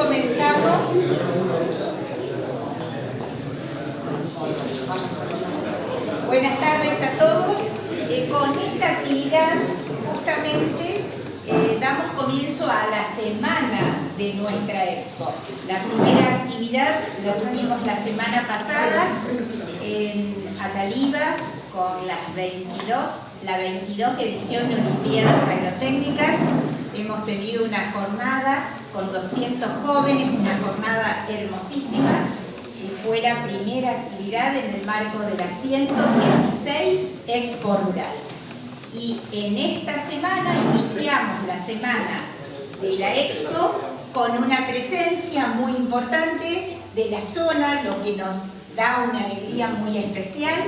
comenzamos. Buenas tardes a todos. Con esta actividad justamente damos comienzo a la semana de nuestra expo. La primera actividad la tuvimos la semana pasada en Ataliva con la 22 edición de Olimpiadas Agrotécnicas. Hemos tenido una jornada con 200 jóvenes, una jornada hermosísima. Fue la primera actividad en el marco de la 116 Expo Rural. Y en esta semana iniciamos la semana de la Expo con una presencia muy importante de la zona, lo que nos da una alegría muy especial,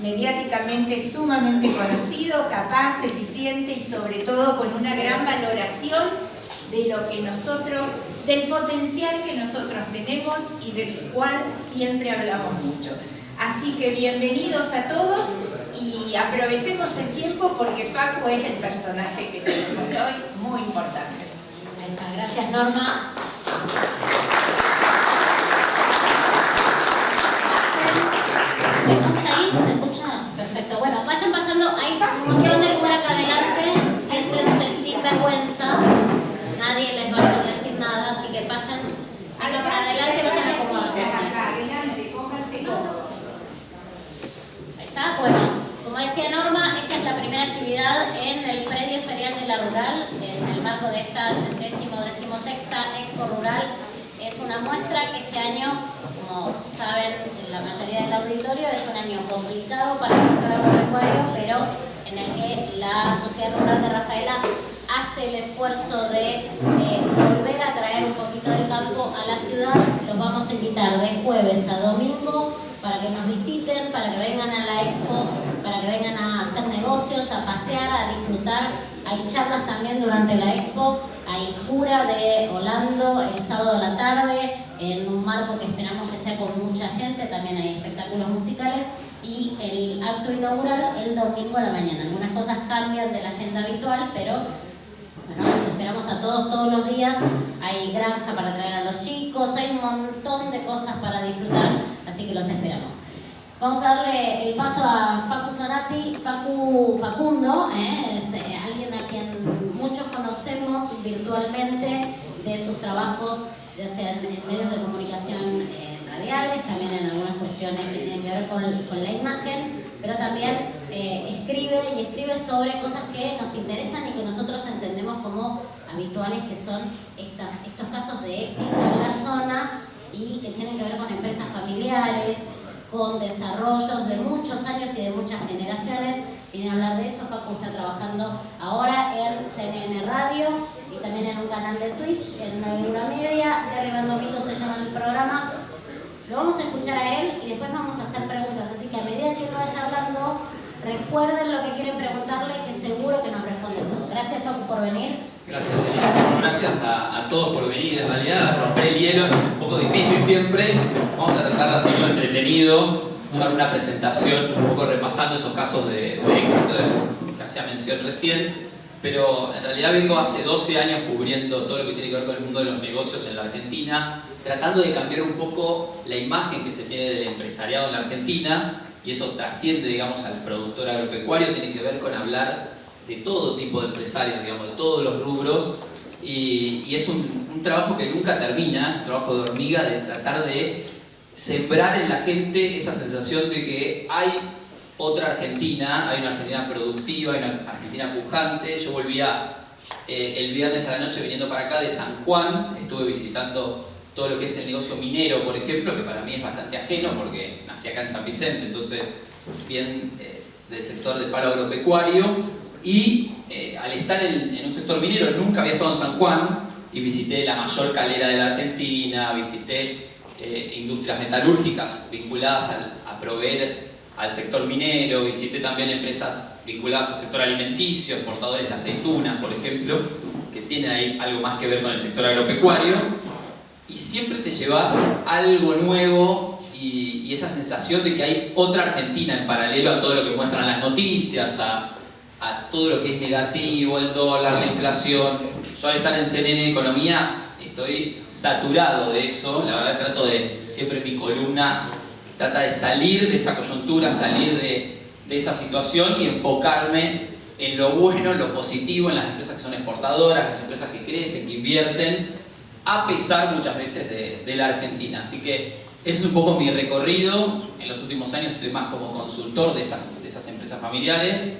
mediáticamente sumamente conocido, capaz, eficiente y sobre todo con una gran valoración de lo que nosotros, del potencial que nosotros tenemos y del cual siempre hablamos mucho. Así que bienvenidos a todos y aprovechemos el tiempo porque Facu es el personaje que tenemos hoy, muy importante. Gracias, Norma. ¿Se escucha ahí? ¿Se escucha? Perfecto. Bueno, vayan pasando. Hay un montón de lugar acá adelante. Siéntense sin vergüenza. Nadie les va a hacer decir nada, así que pasen acá para adelante y vayan acomodándose. Ahí está. Bueno, como decía Norma, esta es la primera actividad en el predio ferial de la Rural, en el marco de esta 116ª Expo Rural. Es una muestra que este año, como saben la mayoría del auditorio, es un año complicado para el sector agropecuario, pero en el que la Sociedad Rural de Rafaela hace el esfuerzo de volver a traer un poquito del campo a la ciudad. Los vamos a invitar de jueves a domingo para que nos visiten, para que vengan a la expo, para que vengan a hacer negocios, a pasear, a disfrutar. Hay charlas también durante la expo, hay jura de Orlando el sábado a la tarde, en un marco que esperamos que sea con mucha gente, también hay espectáculos musicales y el acto inaugural el domingo a la mañana. Algunas cosas cambian de la agenda habitual, pero bueno, los esperamos a todos los días. Hay granja para traer a los chicos, hay un montón de cosas para disfrutar, así que los esperamos. Vamos a darle el paso a Facu Zonati. Facundo, es alguien a quien muchos conocemos virtualmente de sus trabajos, ya sea en medios de comunicación radiales, también en algunas cuestiones que tienen que ver con la imagen, pero también escribe sobre cosas que nos interesan y que nosotros entendemos como habituales, que son estos casos de éxito en la zona y que tienen que ver con empresas familiares, con desarrollos de muchos años y de muchas generaciones. Viene a hablar de eso. Facu está trabajando ahora en CNN Radio y también en un canal de Twitch, en Neura Media. Derribando mitos se llama el programa. Lo vamos a escuchar a él y después vamos a hacer preguntas. Así que a medida que él vaya hablando, recuerden lo que quieren preguntarle, que seguro que nos responde todo. Gracias, Facu, por venir. Gracias, Elena. Gracias a todos por venir. En realidad, romper el hielo es un poco difícil siempre. Vamos a tratar de hacerlo entretenido. Usar una presentación un poco repasando esos casos de éxito que hacía mención recién. Pero en realidad vengo hace 12 años cubriendo todo lo que tiene que ver con el mundo de los negocios en la Argentina, tratando de cambiar un poco la imagen que se tiene del empresariado en la Argentina, y eso trasciende, digamos, al productor agropecuario, tiene que ver con hablar de todo tipo de empresarios, digamos, de todos los rubros, y es un trabajo que nunca termina, es un trabajo de hormiga, de tratar de sembrar en la gente esa sensación de que hay otra Argentina, hay una Argentina productiva, hay una Argentina pujante. Yo volvía el viernes a la noche viniendo para acá de San Juan, estuve visitando todo lo que es el negocio minero, por ejemplo, que para mí es bastante ajeno porque nací acá en San Vicente, entonces bien del sector del palo agropecuario. Y al estar en un sector minero, nunca había estado en San Juan y visité la mayor calera de la Argentina, visité industrias metalúrgicas vinculadas a proveer al sector minero, visité también empresas vinculadas al sector alimenticio, exportadores de aceitunas, por ejemplo, que tienen ahí algo más que ver con el sector agropecuario, y siempre te llevas algo nuevo y esa sensación de que hay otra Argentina en paralelo a todo lo que muestran las noticias, a todo lo que es negativo, el dólar, la inflación. Yo al estar en CNN Economía estoy saturado de eso. La verdad trato de, siempre mi columna trata de salir de esa coyuntura, salir de esa situación y enfocarme en lo bueno, en lo positivo, en las empresas que son exportadoras, las empresas que crecen, que invierten, a pesar muchas veces de la Argentina. Así que ese es un poco mi recorrido. En los últimos años estoy más como consultor de esas empresas familiares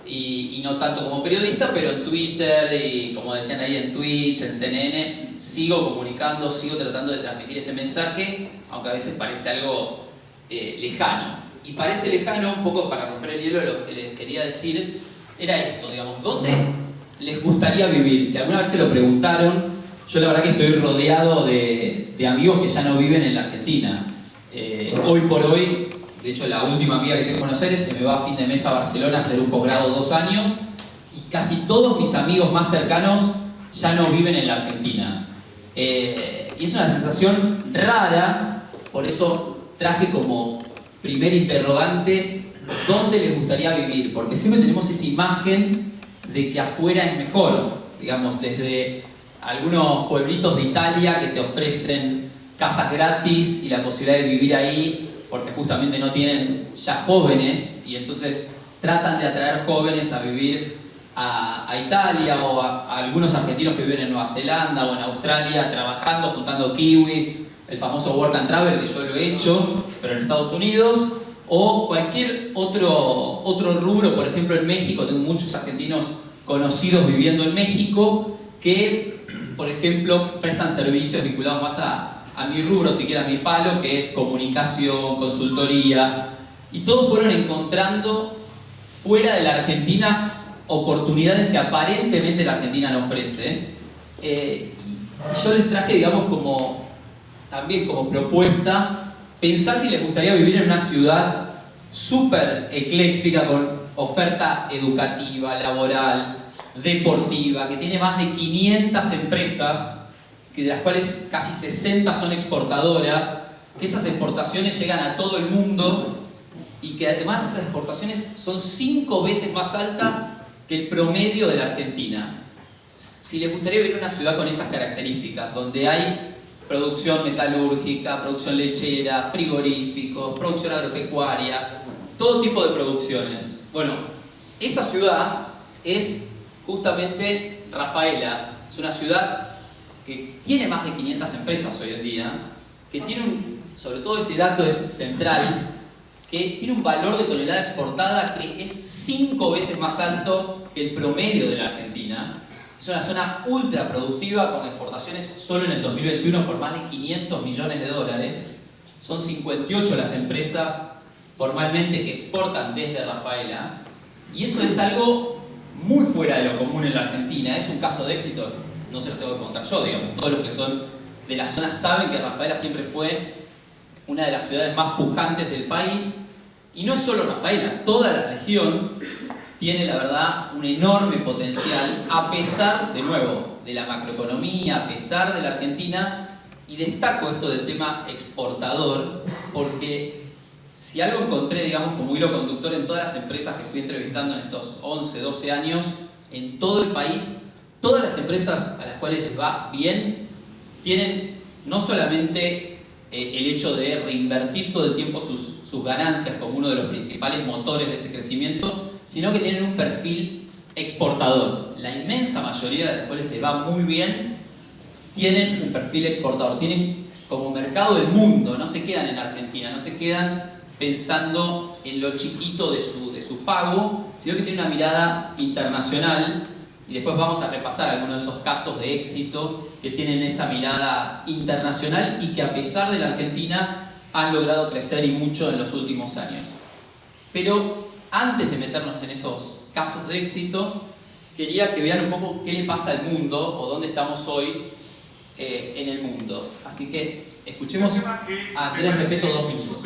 y no tanto como periodista, pero en Twitter y como decían ahí en Twitch, en CNN, sigo comunicando, sigo tratando de transmitir ese mensaje, aunque a veces parece algo lejano. Y parece lejano, un poco para romper el hielo, lo que les quería decir era esto, digamos, ¿dónde les gustaría vivir? Si alguna vez se lo preguntaron, yo la verdad que estoy rodeado de amigos que ya no viven en la Argentina. Hoy por hoy, de hecho la última amiga que tengo en Buenos Aires se me va a fin de mes a Barcelona a hacer un posgrado 2 años y casi todos mis amigos más cercanos ya no viven en la Argentina. Y es una sensación rara, por eso traje como primer interrogante ¿dónde les gustaría vivir? Porque siempre tenemos esa imagen de que afuera es mejor, digamos, desde algunos pueblitos de Italia que te ofrecen casas gratis y la posibilidad de vivir ahí porque justamente no tienen ya jóvenes y entonces tratan de atraer jóvenes a vivir a Italia o a algunos argentinos que viven en Nueva Zelanda o en Australia trabajando, juntando kiwis, el famoso work and travel que yo lo he hecho, pero en Estados Unidos, o cualquier otro rubro. Por ejemplo, en México tengo muchos argentinos conocidos viviendo en México que, por ejemplo, prestan servicios vinculados más a mi rubro, siquiera a mi palo, que es comunicación, consultoría, y todos fueron encontrando fuera de la Argentina oportunidades que aparentemente la Argentina no ofrece. Y yo les traje, digamos, también como propuesta, pensar si les gustaría vivir en una ciudad súper ecléctica con oferta educativa, laboral, deportiva, que tiene más de 500 empresas, de las cuales casi 60 son exportadoras, que esas exportaciones llegan a todo el mundo y que además esas exportaciones son 5 veces más altas que el promedio de la Argentina. Si les gustaría vivir en una ciudad con esas características, donde hay producción metalúrgica, producción lechera, frigoríficos, producción agropecuaria, todo tipo de producciones. Bueno, esa ciudad es justamente Rafaela. Es una ciudad que tiene más de 500 empresas hoy en día, que tiene sobre todo este dato es central, que tiene un valor de tonelada exportada que es 5 veces más alto que el promedio de la Argentina. Es una zona ultra productiva con exportaciones solo en el 2021 por más de 500 millones de dólares. Son 58 las empresas formalmente que exportan desde Rafaela. Y eso es algo muy fuera de lo común en la Argentina. Es un caso de éxito, no se los tengo que contar yo, digamos. Todos los que son de la zona saben que Rafaela siempre fue una de las ciudades más pujantes del país. Y no es solo Rafaela, toda la región tiene, la verdad, un enorme potencial, a pesar, de nuevo, de la macroeconomía, a pesar de la Argentina. Y destaco esto del tema exportador, porque si algo encontré, digamos, como hilo conductor en todas las empresas que fui entrevistando en estos 11, 12 años, en todo el país, todas las empresas a las cuales les va bien, tienen no solamente el hecho de reinvertir todo el tiempo sus ganancias como uno de los principales motores de ese crecimiento, sino que tienen un perfil exportador. La inmensa mayoría de las cuales les va muy bien tienen un perfil exportador, tienen como mercado el mundo, no se quedan en Argentina, no se quedan pensando en lo chiquito de su pago, sino que tienen una mirada internacional. Y después vamos a repasar algunos de esos casos de éxito que tienen esa mirada internacional y que a pesar de la Argentina han logrado crecer y mucho en los últimos años. Pero antes de meternos en esos casos de éxito, quería que vean un poco qué le pasa al mundo o dónde estamos hoy en el mundo. Así que escuchemos a Andrés Repetto 2 minutos.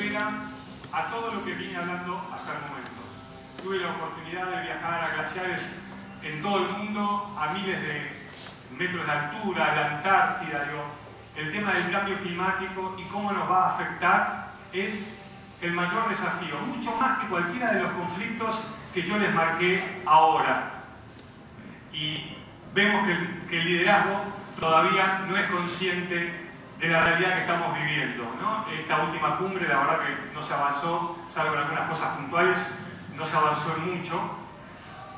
A todo lo que vine hablando hasta el momento. Tuve la oportunidad de viajar a glaciares en todo el mundo, a miles de metros de altura, la Antártida. El tema del cambio climático y cómo nos va a afectar es el mayor desafío, mucho más que cualquiera de los conflictos que yo les marqué ahora. Y vemos que el liderazgo todavía no es consciente de la realidad que estamos viviendo, ¿no? Esta última cumbre, la verdad que no se avanzó, salvo en algunas cosas puntuales, no se avanzó en mucho.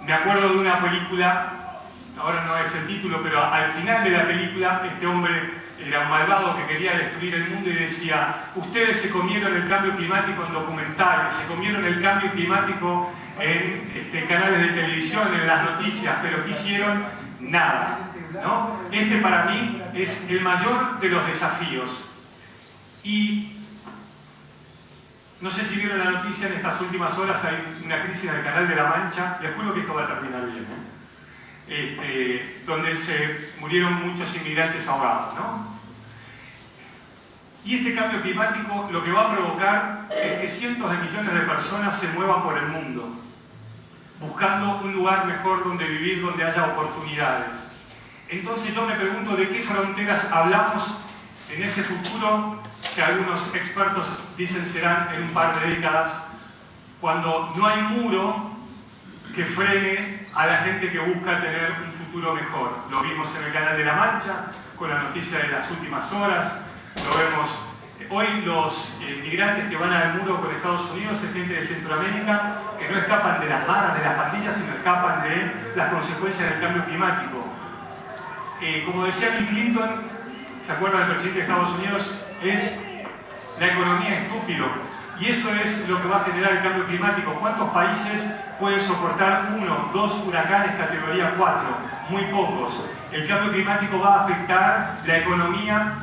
Me acuerdo de una película, ahora no es el título, pero al final de la película este hombre era un malvado que quería destruir el mundo y decía: ustedes se comieron el cambio climático en documentales, se comieron el cambio climático en canales de televisión, en las noticias, pero ¿qué hicieron? Nada, ¿no? Este para mí es el mayor de los desafíos. Y no sé si vieron la noticia, en estas últimas horas hay una crisis en el Canal de la Mancha, les juro que esto va a terminar bien, donde se murieron muchos inmigrantes ahogados, ¿no? Y este cambio climático lo que va a provocar es que cientos de millones de personas se muevan por el mundo, buscando un lugar mejor donde vivir, donde haya oportunidades. Entonces yo me pregunto de qué fronteras hablamos en ese futuro que algunos expertos dicen serán en un par de décadas, cuando no hay muro que frene a la gente que busca tener un futuro mejor. Lo vimos en el Canal de la Mancha, con la noticia de las últimas horas, lo vemos hoy. Los inmigrantes que van al muro con Estados Unidos es gente de Centroamérica que no escapan de las maras, de las pandillas, sino escapan de las consecuencias del cambio climático. Como decía Bill Clinton, ¿se acuerdan del presidente de Estados Unidos? Es la economía estúpido. Y eso es lo que va a generar el cambio climático. ¿Cuántos países pueden soportar 1, 2 huracanes categoría 4? Muy pocos. El cambio climático va a afectar la economía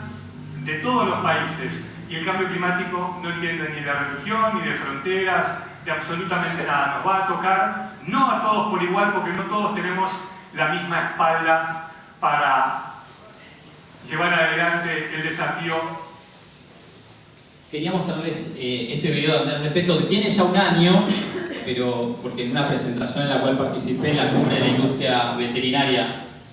de todos los países. Y el cambio climático no entiende ni de religión, ni de fronteras, de absolutamente nada. Nos va a tocar, no a todos por igual, porque no todos tenemos la misma espalda para llevar adelante el desafío. Quería mostrarles este video al respecto, que tiene ya un año, pero porque en una presentación en la cual participé en la cumbre de la industria veterinaria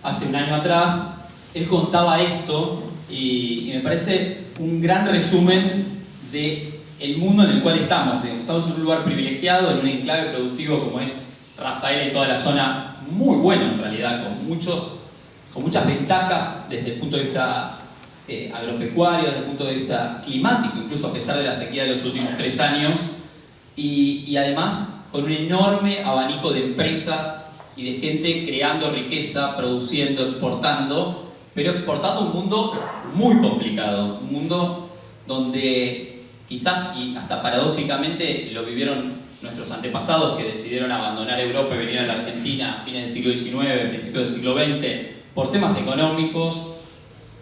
hace un año atrás, él contaba esto y me parece un gran resumen del mundo en el cual estamos. Estamos en un lugar privilegiado, en un enclave productivo como es Rafaela y toda la zona, muy bueno en realidad, con muchas ventajas desde el punto de vista agropecuario, desde el punto de vista climático, incluso a pesar de la sequía de los últimos 3 años, y además con un enorme abanico de empresas y de gente creando riqueza, produciendo, exportando, pero exportando un mundo muy complicado, un mundo donde quizás, y hasta paradójicamente lo vivieron nuestros antepasados que decidieron abandonar Europa y venir a la Argentina a fines del siglo XIX, principios del siglo XX, por temas económicos,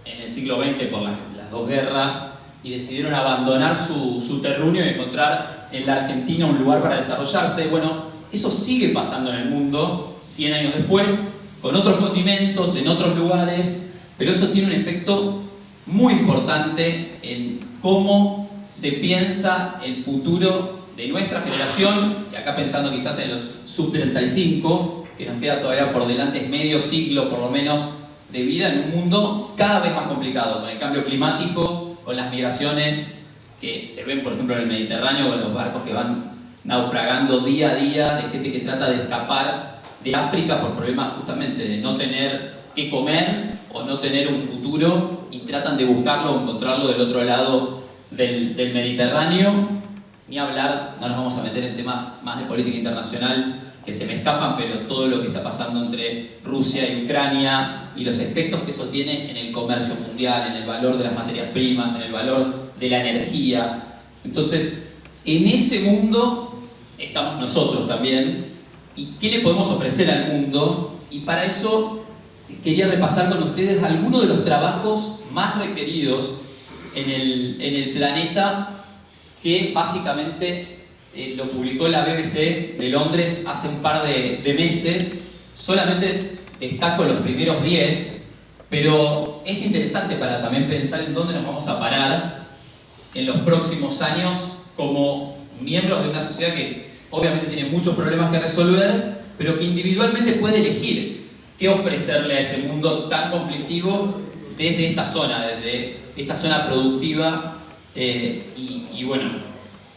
en el siglo XX por las 2 guerras, y decidieron abandonar su terruño y encontrar en la Argentina un lugar para desarrollarse. Bueno, eso sigue pasando en el mundo 100 años después, con otros condimentos, en otros lugares, pero eso tiene un efecto muy importante en cómo se piensa el futuro de nuestra generación, y acá pensando quizás en los sub-35, que nos queda todavía por delante medio siglo por lo menos de vida en un mundo cada vez más complicado, con el cambio climático, con las migraciones que se ven por ejemplo en el Mediterráneo, con los barcos que van naufragando día a día, de gente que trata de escapar de África por problemas justamente de no tener qué comer o no tener un futuro, y tratan de buscarlo o encontrarlo del otro lado del Mediterráneo. Ni hablar, no nos vamos a meter en temas más de política internacional que se me escapan, pero todo lo que está pasando entre Rusia y Ucrania y los efectos que eso tiene en el comercio mundial, en el valor de las materias primas, en el valor de la energía. Entonces, en ese mundo estamos nosotros también. ¿Y qué le podemos ofrecer al mundo? Y para eso quería repasar con ustedes algunos de los trabajos más requeridos en el planeta, que básicamente lo publicó la BBC de Londres hace un par de meses. Solamente destaco los primeros 10, pero es interesante para también pensar en dónde nos vamos a parar en los próximos años como miembros de una sociedad que obviamente tiene muchos problemas que resolver, pero que individualmente puede elegir qué ofrecerle a ese mundo tan conflictivo desde esta zona productiva. Y bueno,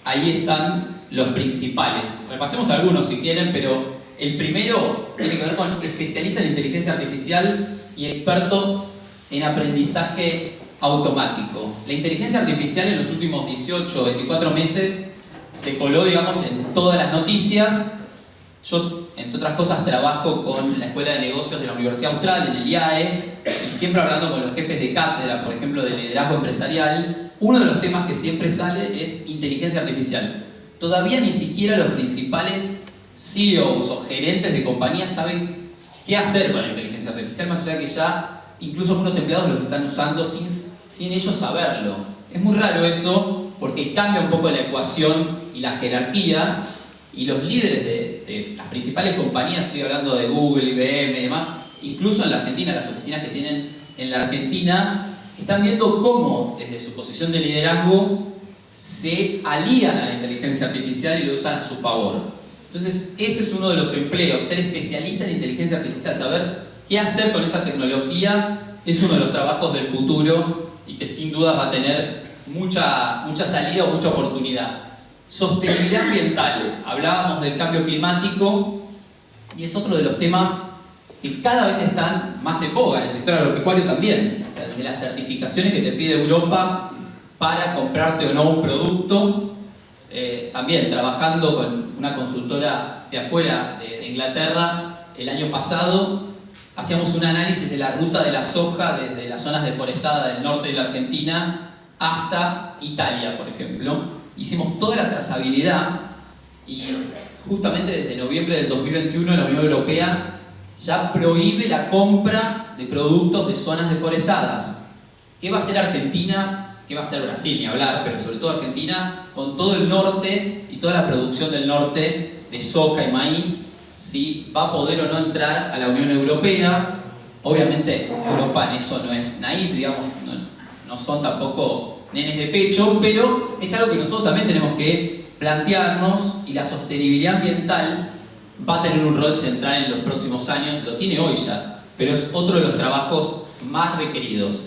ahí están los principales. Repasemos algunos si quieren, pero el primero tiene que ver con especialista en inteligencia artificial y experto en aprendizaje automático. La inteligencia artificial en los últimos 18 o 24 meses se coló, digamos, en todas las noticias. Yo, entre otras cosas, trabajo con la Escuela de Negocios de la Universidad Austral, en el IAE, y siempre hablando con los jefes de cátedra, por ejemplo, de liderazgo empresarial, uno de los temas que siempre sale es inteligencia artificial. Todavía ni siquiera los principales CEOs o gerentes de compañías saben qué hacer con la inteligencia artificial, más allá de que ya incluso algunos empleados los están usando sin ellos saberlo. Es muy raro eso, porque cambia un poco la ecuación y las jerarquías, y los líderes de las principales compañías, estoy hablando de Google, IBM y demás, incluso en la Argentina, las oficinas que tienen en la Argentina, están viendo cómo desde su posición de liderazgo se alían a la inteligencia artificial y lo usan a su favor. Entonces, ese es uno de los empleos, ser especialista en inteligencia artificial, saber qué hacer con esa tecnología, es uno de los trabajos del futuro y que sin duda va a tener mucha salida o mucha oportunidad. Sostenibilidad ambiental, hablábamos del cambio climático y es otro de los temas que cada vez están más en boga en el sector agropecuario también. O sea, desde las certificaciones que te pide Europa para comprarte o no un producto, también trabajando con una consultora de afuera, de Inglaterra, el año pasado hacíamos un análisis de la ruta de la soja desde las zonas deforestadas del norte de la Argentina hasta Italia, por ejemplo. Hicimos toda la trazabilidad y justamente desde noviembre del 2021 la Unión Europea ya prohíbe la compra de productos de zonas deforestadas. ¿Qué va a hacer Argentina? ¿Qué va a hacer Brasil? Ni hablar, pero sobre todo Argentina, con todo el norte y toda la producción del norte de soja y maíz, si va a poder o no entrar a la Unión Europea. Obviamente Europa en eso no es naif, digamos, no son tampoco nenes de pecho, pero es algo que nosotros también tenemos que plantearnos, y la sostenibilidad ambiental va a tener un rol central en los próximos años, lo tiene hoy ya, pero es otro de los trabajos más requeridos.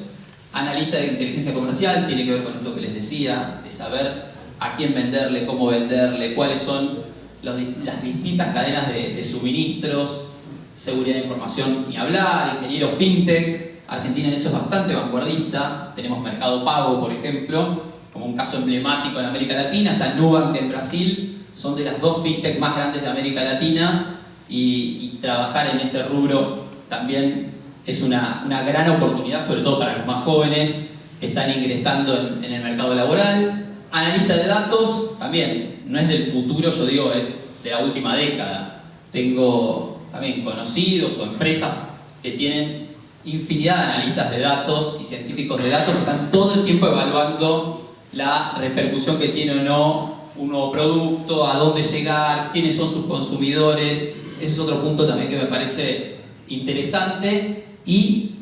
Analista de inteligencia comercial tiene que ver con esto que les decía, de saber a quién venderle, cómo venderle, cuáles son las distintas cadenas de suministros, seguridad de información ni hablar, ingeniero fintech. Argentina en eso es bastante vanguardista, tenemos Mercado Pago, por ejemplo, como un caso emblemático en América Latina, está Nubank en Brasil, son de las dos fintech más grandes de América Latina, y trabajar en ese rubro también es una gran oportunidad, sobre todo para los más jóvenes que están ingresando en el mercado laboral. Analista de datos, también, no es del futuro, yo digo, es de la última década. Tengo también conocidos o empresas que tienen infinidad de analistas de datos y científicos de datos que están todo el tiempo evaluando la repercusión que tiene o no un nuevo producto, a dónde llegar, quiénes son sus consumidores. Ese es otro punto también que me parece interesante. Y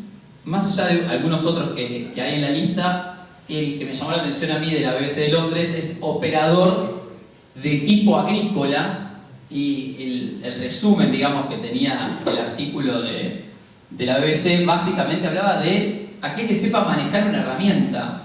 más allá de algunos otros que hay en la lista, el que me llamó la atención a mí de la BBC de Londres es operador de equipo agrícola, y el resumen, digamos, que tenía el artículo de la BBC básicamente hablaba de aquel que sepa manejar una herramienta.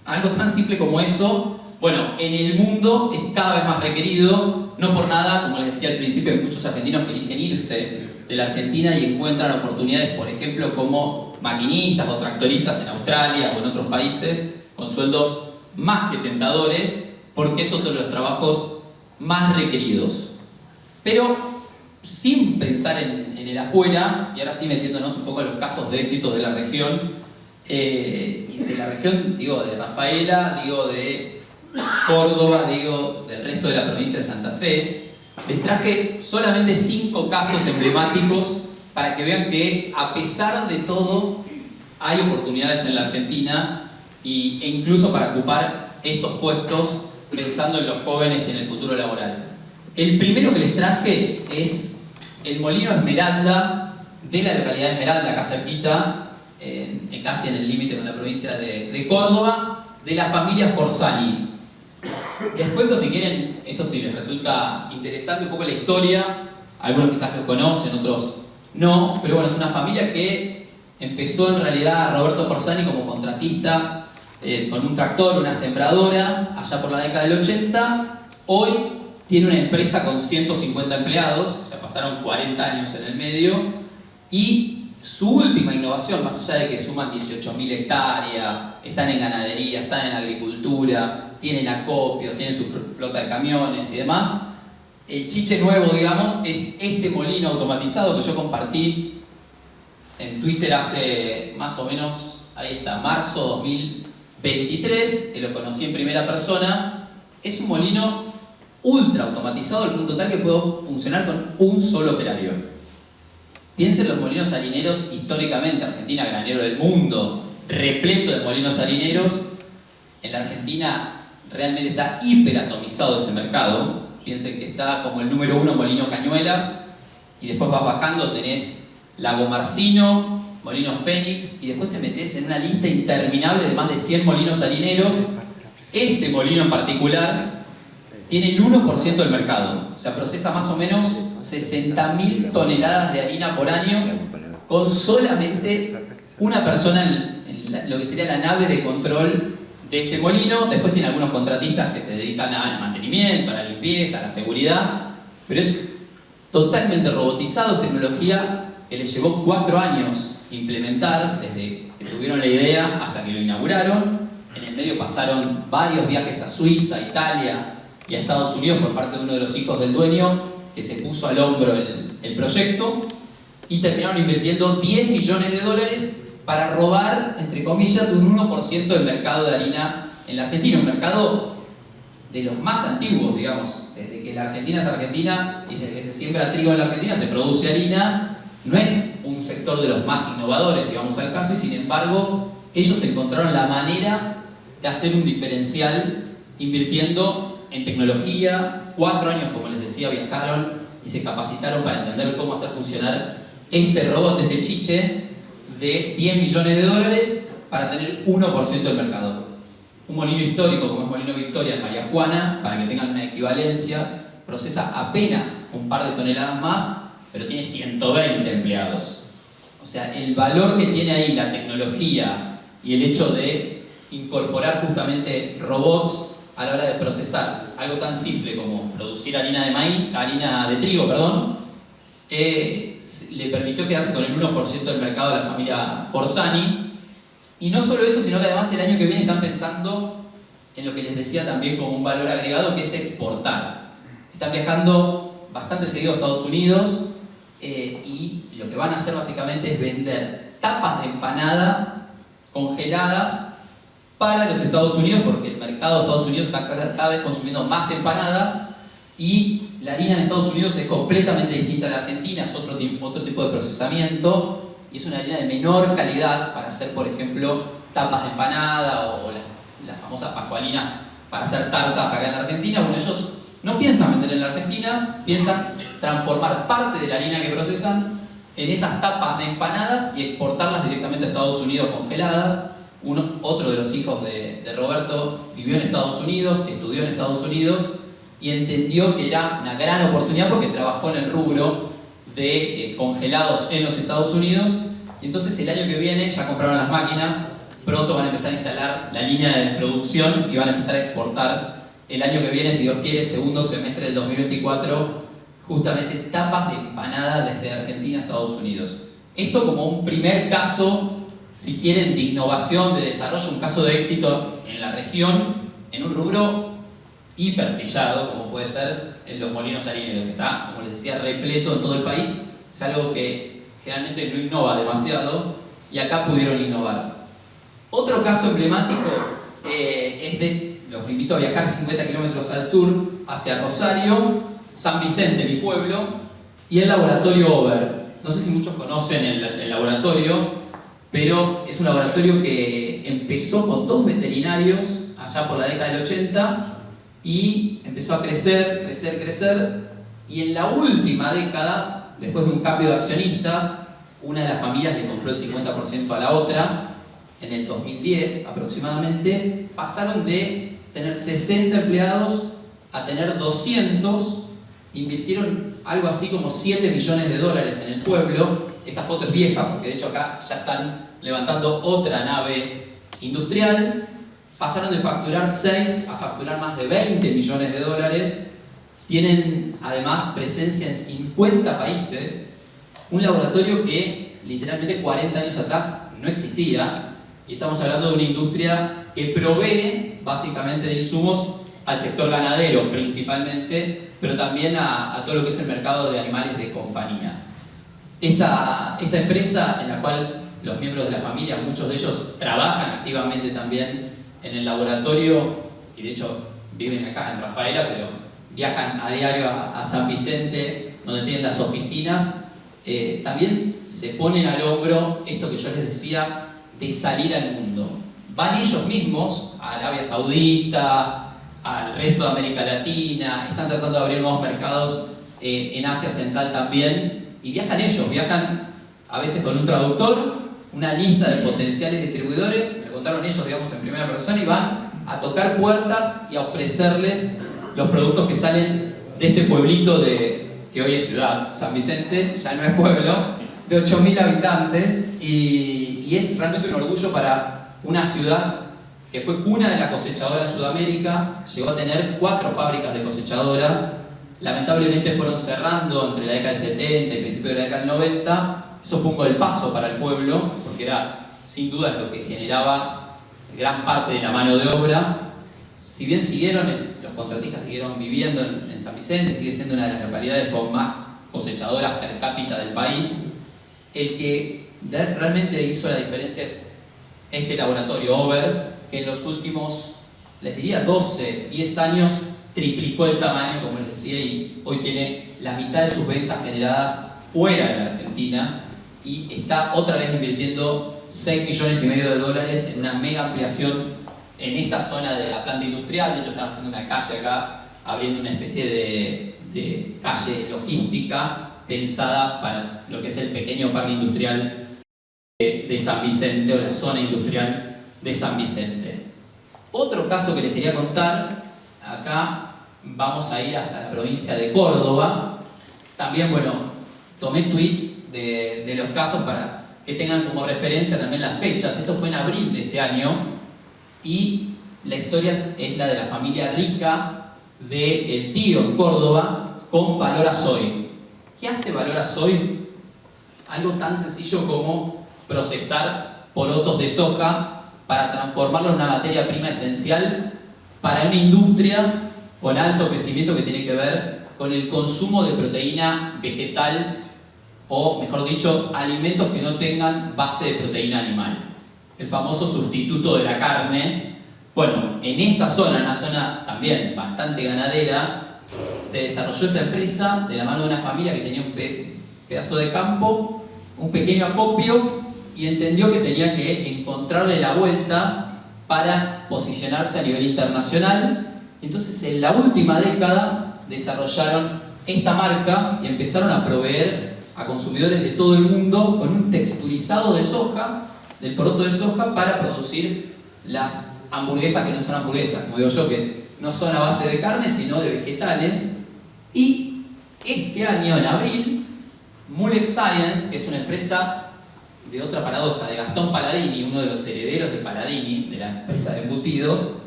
Algo tan simple como eso, bueno, en el mundo es cada vez más requerido, no por nada, como les decía al principio, hay muchos argentinos que eligen irse de la Argentina y encuentran oportunidades, por ejemplo, como maquinistas o tractoristas en Australia o en otros países, con sueldos más que tentadores, porque es otro de los trabajos más requeridos. Pero sin pensar en el afuera, y ahora sí metiéndonos un poco en los casos de éxitos de la región, y de la región, digo, de Rafaela, digo, de Córdoba, digo, del resto de la provincia de Santa Fe, les traje solamente 5 casos emblemáticos para que vean que, a pesar de todo, hay oportunidades en la Argentina, e incluso para ocupar estos puestos pensando en los jóvenes y en el futuro laboral. El primero que les traje es el Molino Esmeralda, de la localidad de Esmeralda, acá cerquita, casi en el límite con la provincia de Córdoba, de la familia Forzani. Les cuento, si quieren, esto si les resulta interesante, un poco la historia. Algunos quizás lo conocen, otros no, pero bueno, es una familia que empezó en realidad Roberto Forzani como contratista con un tractor, una sembradora, allá por la década del 80. Hoy tiene una empresa con 150 empleados, o sea, pasaron 40 años en el medio, y su última innovación, más allá de que suman 18.000 hectáreas, están en ganadería, están en agricultura, tienen acopios, tienen su flota de camiones y demás, el chiche nuevo, digamos, es este molino automatizado que yo compartí en Twitter hace más o menos, ahí está, marzo 2023, que lo conocí en primera persona. Es un molino ultra automatizado al punto tal que puede funcionar con un solo operario. Piensen los molinos harineros históricamente, Argentina, granero del mundo, repleto de molinos harineros. En la Argentina realmente está hiperatomizado ese mercado. Piensen que está como el número 1 Molino Cañuelas, y después vas bajando, tenés Lago Marcino, Molino Fénix, y después te metés en una lista interminable de más de 100 molinos harineros. Este molino en particular tiene el 1% del mercado, o sea, procesa más o menos 60.000 toneladas de harina por año con solamente una persona en lo que sería la nave de control de este molino. Después tiene algunos contratistas que se dedican al mantenimiento, a la limpieza, a la seguridad, pero es totalmente robotizado, es tecnología que les llevó 4 años implementar, desde que tuvieron la idea hasta que lo inauguraron. En el medio pasaron varios viajes a Suiza, Italia y a Estados Unidos por parte de uno de los hijos del dueño, que se puso al hombro el proyecto, y terminaron invirtiendo $10 millones para robar, entre comillas, un 1% del mercado de harina en la Argentina, un mercado de los más antiguos, digamos. Desde que la Argentina es Argentina y desde que se siembra trigo en la Argentina se produce harina. No es un sector de los más innovadores, si vamos al caso, y sin embargo ellos encontraron la manera de hacer un diferencial invirtiendo en tecnología. 4 años, como les decía, viajaron y se capacitaron para entender cómo hacer funcionar este robot, este chiche, de $10 millones para tener 1% del mercado. Un molino histórico como es Molino Victoria en María Juana, para que tengan una equivalencia, procesa apenas un par de toneladas más, pero tiene 120 empleados. O sea, el valor que tiene ahí la tecnología y el hecho de incorporar justamente robots a la hora de procesar algo tan simple como producir harina de trigo, le permitió quedarse con el 1% del mercado de la familia Forzani. Y no solo eso, sino que además el año que viene están pensando en lo que les decía también como un valor agregado, que es exportar. Están viajando bastante seguido a Estados Unidos, y lo que van a hacer básicamente es vender tapas de empanada congeladas para los Estados Unidos, porque el mercado de Estados Unidos está cada vez consumiendo más empanadas, y la harina en Estados Unidos es completamente distinta a la Argentina, es otro tipo de procesamiento, y es una harina de menor calidad para hacer, por ejemplo, tapas de empanada o las famosas pascualinas para hacer tartas acá en la Argentina. Bueno, ellos no piensan vender en la Argentina, piensan transformar parte de la harina que procesan en esas tapas de empanadas y exportarlas directamente a Estados Unidos congeladas. Otro de los hijos de Roberto vivió en Estados Unidos, estudió en Estados Unidos y entendió que era una gran oportunidad porque trabajó en el rubro de congelados en los Estados Unidos. Y entonces el año que viene ya compraron las máquinas, pronto van a empezar a instalar la línea de producción y van a empezar a exportar el año que viene, si Dios quiere, segundo semestre del 2024, justamente tapas de empanada desde Argentina a Estados Unidos. Esto como un primer caso, si quieren, de innovación, de desarrollo, un caso de éxito en la región, en un rubro hipertrillado, como puede ser en los molinos harineros, que está, como les decía, repleto en todo el país. Es algo que generalmente no innova demasiado, y acá pudieron innovar. Otro caso emblemático es de, los invito a viajar 50 kilómetros al sur, hacia Rosario, San Vicente, mi pueblo, y el laboratorio Over. No sé si muchos conocen el laboratorio, pero es un laboratorio que empezó con 2 veterinarios allá por la década del 80 y empezó a crecer, y en la última década, después de un cambio de accionistas, una de las familias le compró el 50% a la otra, en el 2010 aproximadamente, pasaron de tener 60 empleados a tener 200, invirtieron algo así como $7 millones en el pueblo. Esta foto es vieja porque de hecho acá ya están levantando otra nave industrial. Pasaron de facturar 6 a facturar más de $20 millones. Tienen además presencia en 50 países. Un laboratorio que literalmente 40 años atrás no existía, y estamos hablando de una industria que provee básicamente de insumos al sector ganadero principalmente, pero también a todo lo que es el mercado de animales de compañía. Esta empresa, en la cual los miembros de la familia, muchos de ellos trabajan activamente también en el laboratorio, y de hecho viven acá en Rafaela, pero viajan a diario a San Vicente, donde tienen las oficinas, también se ponen al hombro esto que yo les decía, de salir al mundo. Van ellos mismos a Arabia Saudita, al resto de América Latina, están tratando de abrir nuevos mercados en Asia Central también, y viajan ellos, viajan a veces con un traductor, una lista de potenciales distribuidores, me contaron ellos, digamos, en primera persona, y van a tocar puertas y a ofrecerles los productos que salen de este pueblito que hoy es ciudad, San Vicente, ya no es pueblo, de 8.000 habitantes, y es realmente un orgullo para una ciudad que fue cuna de la cosechadora en Sudamérica, llegó a tener 4 fábricas de cosechadoras, lamentablemente fueron cerrando entre la década del 70 y principio de la década del 90, eso fue un golpazo para el pueblo, porque era sin duda lo que generaba gran parte de la mano de obra. Si bien los contratistas siguieron viviendo en San Vicente, sigue siendo una de las localidades con más cosechadoras per cápita del país, el que realmente hizo la diferencia es este laboratorio Ober, que en los últimos, les diría 12, 10 años, triplicó el tamaño, como les decía, y hoy tiene la mitad de sus ventas generadas fuera de la Argentina, y está otra vez invirtiendo $6,5 millones en una mega ampliación en esta zona de la planta industrial. De hecho, están haciendo una calle acá, abriendo una especie de calle logística pensada para lo que es el pequeño parque industrial de San Vicente, o la zona industrial de San Vicente. Otro caso que les quería contar, acá vamos a ir hasta la provincia de Córdoba. También, bueno, tomé tweets de los casos para que tengan como referencia también las fechas. Esto fue en abril de este año, y la historia es la de la familia rica del tío en Córdoba con Valora Soy. ¿Qué hace Valora Soy? Algo tan sencillo como procesar porotos de soja para transformarlo en una materia prima esencial para una industria con alto crecimiento que tiene que ver con el consumo de proteína vegetal, o mejor dicho, alimentos que no tengan base de proteína animal, el famoso sustituto de la carne. Bueno, en esta zona, una zona también bastante ganadera, se desarrolló esta empresa de la mano de una familia que tenía un pedazo de campo, un pequeño acopio, y entendió que tenía que encontrarle la vuelta para posicionarse a nivel internacional. Entonces, en la última década desarrollaron esta marca y empezaron a proveer a consumidores de todo el mundo con un texturizado de soja, del poroto de soja, para producir las hamburguesas que no son hamburguesas, como digo yo, que no son a base de carne, sino de vegetales. Y este año, en abril, Molex Science, que es una empresa de otra paradoja, de Gastón Paladini, uno de los herederos de Paladini, de la empresa de embutidos,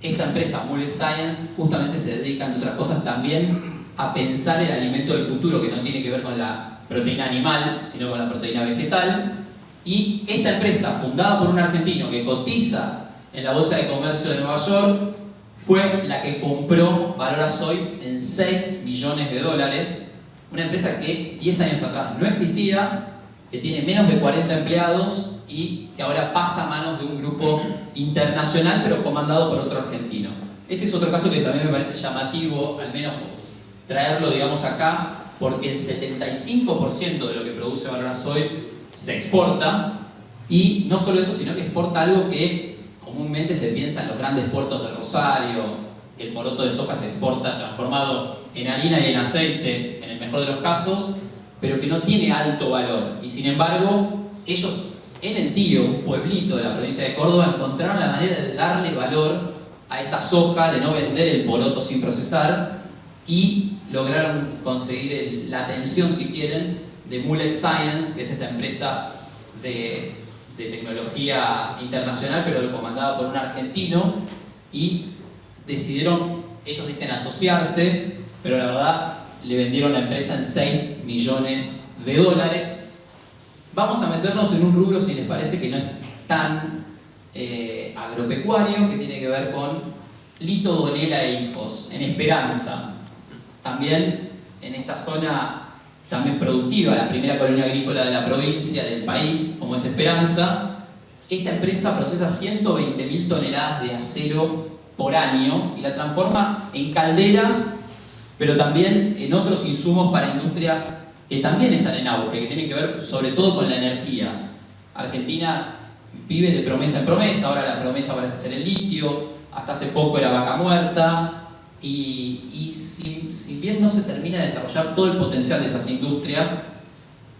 esta empresa, Molex Science, justamente se dedica, entre otras cosas, también a pensar el alimento del futuro, que no tiene que ver con la proteína animal, sino con la proteína vegetal. Y esta empresa, fundada por un argentino que cotiza en la Bolsa de Comercio de Nueva York, fue la que compró Valora Soy en $6 millones, una empresa que 10 años atrás no existía, que tiene menos de 40 empleados y que ahora pasa a manos de un grupo internacional, pero comandado por otro argentino. Este es otro caso que también me parece llamativo, al menos traerlo, digamos, acá, porque el 75% de lo que produce Valora Soy se exporta, y no solo eso, sino que exporta algo que comúnmente se piensa en los grandes puertos de Rosario. El poroto de soja se exporta transformado en harina y en aceite, en el mejor de los casos, pero que no tiene alto valor. Y sin embargo, ellos en El Tío, un pueblito de la provincia de Córdoba, encontraron la manera de darle valor a esa soja, de no vender el poroto sin procesar, y lograron conseguir la atención, si quieren, de Molex Science, que es esta empresa de tecnología internacional, pero comandada por un argentino, y decidieron, ellos dicen, asociarse, pero la verdad le vendieron la empresa en $6 millones. vamos a meternos en un rubro, si les parece, que no es tan agropecuario, que tiene que ver con Lito Donela e hijos, en Esperanza. También en esta zona también productiva, la primera colonia agrícola de la provincia, del país, como es Esperanza, esta empresa procesa 120.000 toneladas de acero por año y la transforma en calderas, pero también en otros insumos para industrias que también están en auge, que tienen que ver sobre todo con la energía. Argentina vive de promesa en promesa, ahora la promesa parece ser el litio, hasta hace poco era vaca muerta, y si bien no se termina de desarrollar todo el potencial de esas industrias,